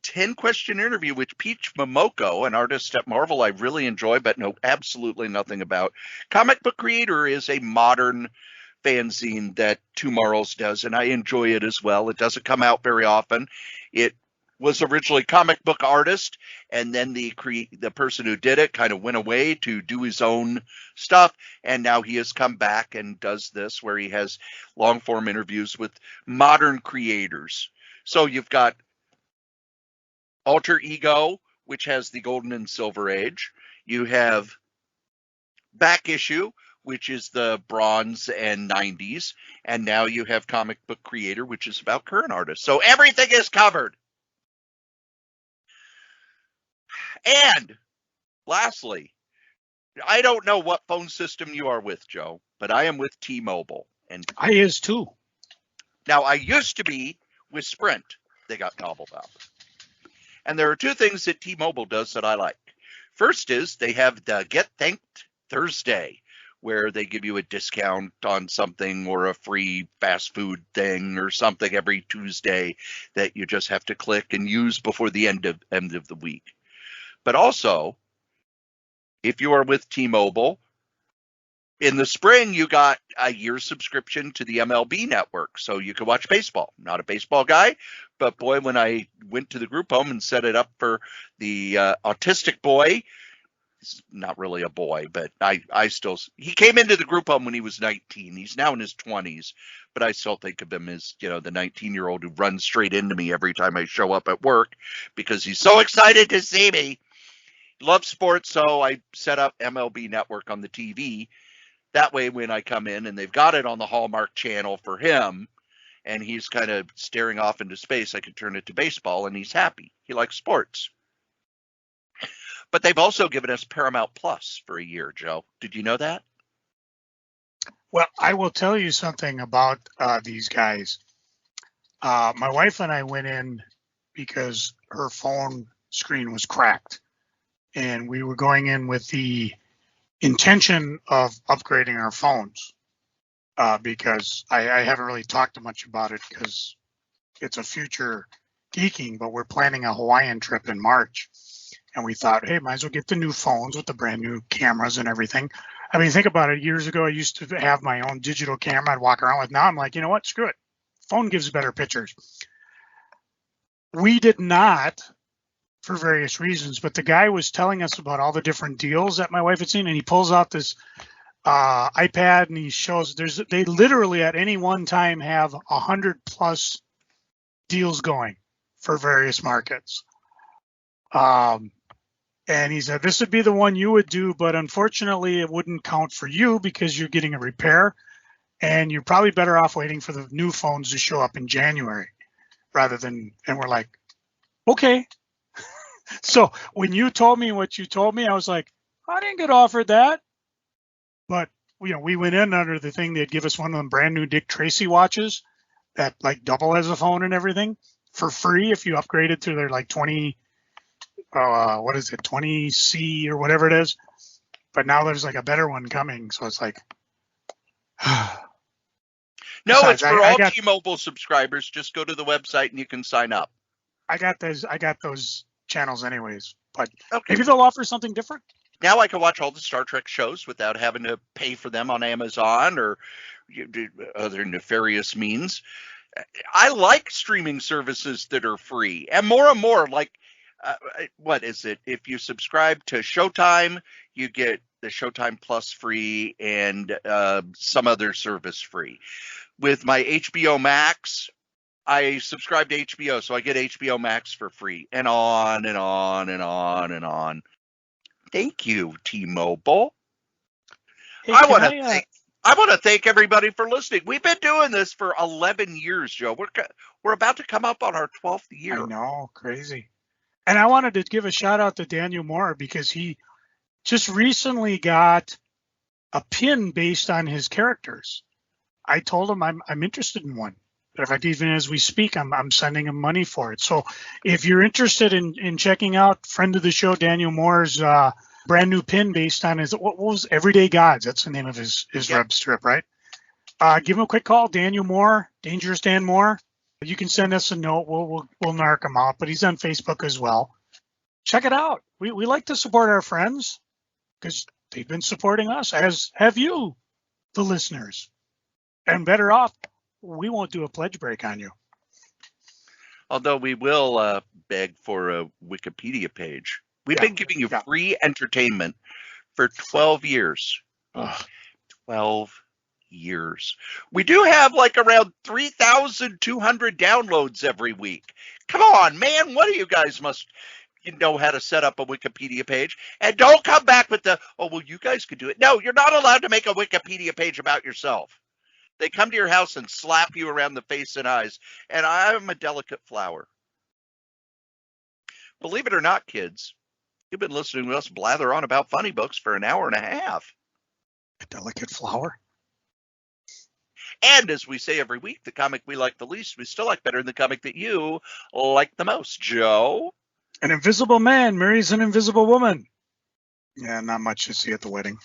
10-question interview with Peach Momoko, an artist at Marvel I really enjoy but know absolutely nothing about. Comic Book Creator is a modern fanzine that Tomorrow's does, and I enjoy it as well. It doesn't come out very often. It was originally Comic Book Artist, and then the person who did it kind of went away to do his own stuff, and now he has come back and does this where he has long-form interviews with modern creators. So you've got Alter Ego, which has the Golden and Silver Age. You have Back Issue, which is the Bronze and 90s. And now you have Comic Book Creator, which is about current artists. So everything is covered. And lastly, I don't know what phone system you are with, Joe, but I am with T-Mobile. And I is too. Now, I used to be with Sprint. They got gobbled up. And there are two things that T-Mobile does that I like. First is they have the Get Thanked Thursday, where they give you a discount on something or a free fast food thing or something every Tuesday that you just have to click and use before the end of the week. But also, if you are with T-Mobile, in the spring, you got a year subscription to the MLB network, so you could watch baseball. Not a baseball guy, but boy, when I went to the group home and set it up for the autistic boy, he's not really a boy, but he came into the group home when he was 19. He's now in his 20s, but I still think of him as, the 19-year-old who runs straight into me every time I show up at work because he's so excited to see me. He loves sports, so I set up MLB network on the TV. That way, when I come in and they've got it on the Hallmark channel for him, and he's kind of staring off into space, I can turn it to baseball, and he's happy. He likes sports. But they've also given us Paramount Plus for a year, Joe. Did you know that? Well, I will tell you something about these guys. My wife and I went in because her phone screen was cracked, and we were going in with the intention of upgrading our phones because I haven't really talked much about it because it's a future geeking, but we're planning a Hawaiian trip in March. And we thought, hey, might as well get the new phones with the brand new cameras and everything. I mean, think about it. Years ago, I used to have my own digital camera I'd walk around with. Now I'm like, you know what? Screw it. Phone gives better pictures. We did not, for various reasons, but the guy was telling us about all the different deals that my wife had seen, and he pulls out this iPad and he shows they literally at any one time have 100+ deals going for various markets. And he said, this would be the one you would do, but unfortunately it wouldn't count for you because you're getting a repair and you're probably better off waiting for the new phones to show up in January rather than, and we're like, okay. So when you told me what you told me, I was like, I didn't get offered that. But, we went in under the thing they'd give us one of them brand new Dick Tracy watches that like double as a phone and everything for free if you upgraded to their like 20 what is it, 20C or whatever it is. But now there's like a better one coming, so it's like. No, Besides, it's for I all got, T-Mobile subscribers. Just go to the website and you can sign up. I got those channels anyways, but Okay. maybe they'll offer something different. Now I can watch all the Star Trek shows without having to pay for them on Amazon or other nefarious means. I like streaming services that are free, and more like, what is it? If you subscribe to Showtime, you get the Showtime Plus free and some other service free. With my HBO Max, I subscribe to HBO, so I get HBO Max for free, and on and on and on and on. Thank you, T-Mobile. Hey, I want to thank everybody for listening. We've been doing this for 11 years, Joe. We're about to come up on our 12th year. I know, crazy. And I wanted to give a shout out to Daniel Moore because he just recently got a pin based on his characters. I told him I'm interested in one. In fact, even as we speak, I'm sending him money for it. So if you're interested in checking out friend of the show Daniel Moore's brand new pin based on his, what was Everyday Gods? That's the name of his web strip, right? Give him a quick call, Daniel Moore, Dangerous Dan Moore. You can send us a note. We'll narc him out, but he's on Facebook as well. Check it out. We like to support our friends because they've been supporting us, as have you, the listeners. And better off, we won't do a pledge break on you. Although we will beg for a Wikipedia page. We've been giving you free entertainment for 12 years. 12 years. We do have like around 3,200 downloads every week. Come on, man. What do you guys must know how to set up a Wikipedia page? And don't come back with you guys could do it. No, you're not allowed to make a Wikipedia page about yourself. They come to your house and slap you around the face and eyes. And I'm a delicate flower. Believe it or not, kids, you've been listening to us blather on about funny books for an hour and a half. A delicate flower? And as we say every week, the comic we like the least, we still like better than the comic that you like the most. Joe? An invisible man marries an invisible woman. Yeah, not much to see at the wedding.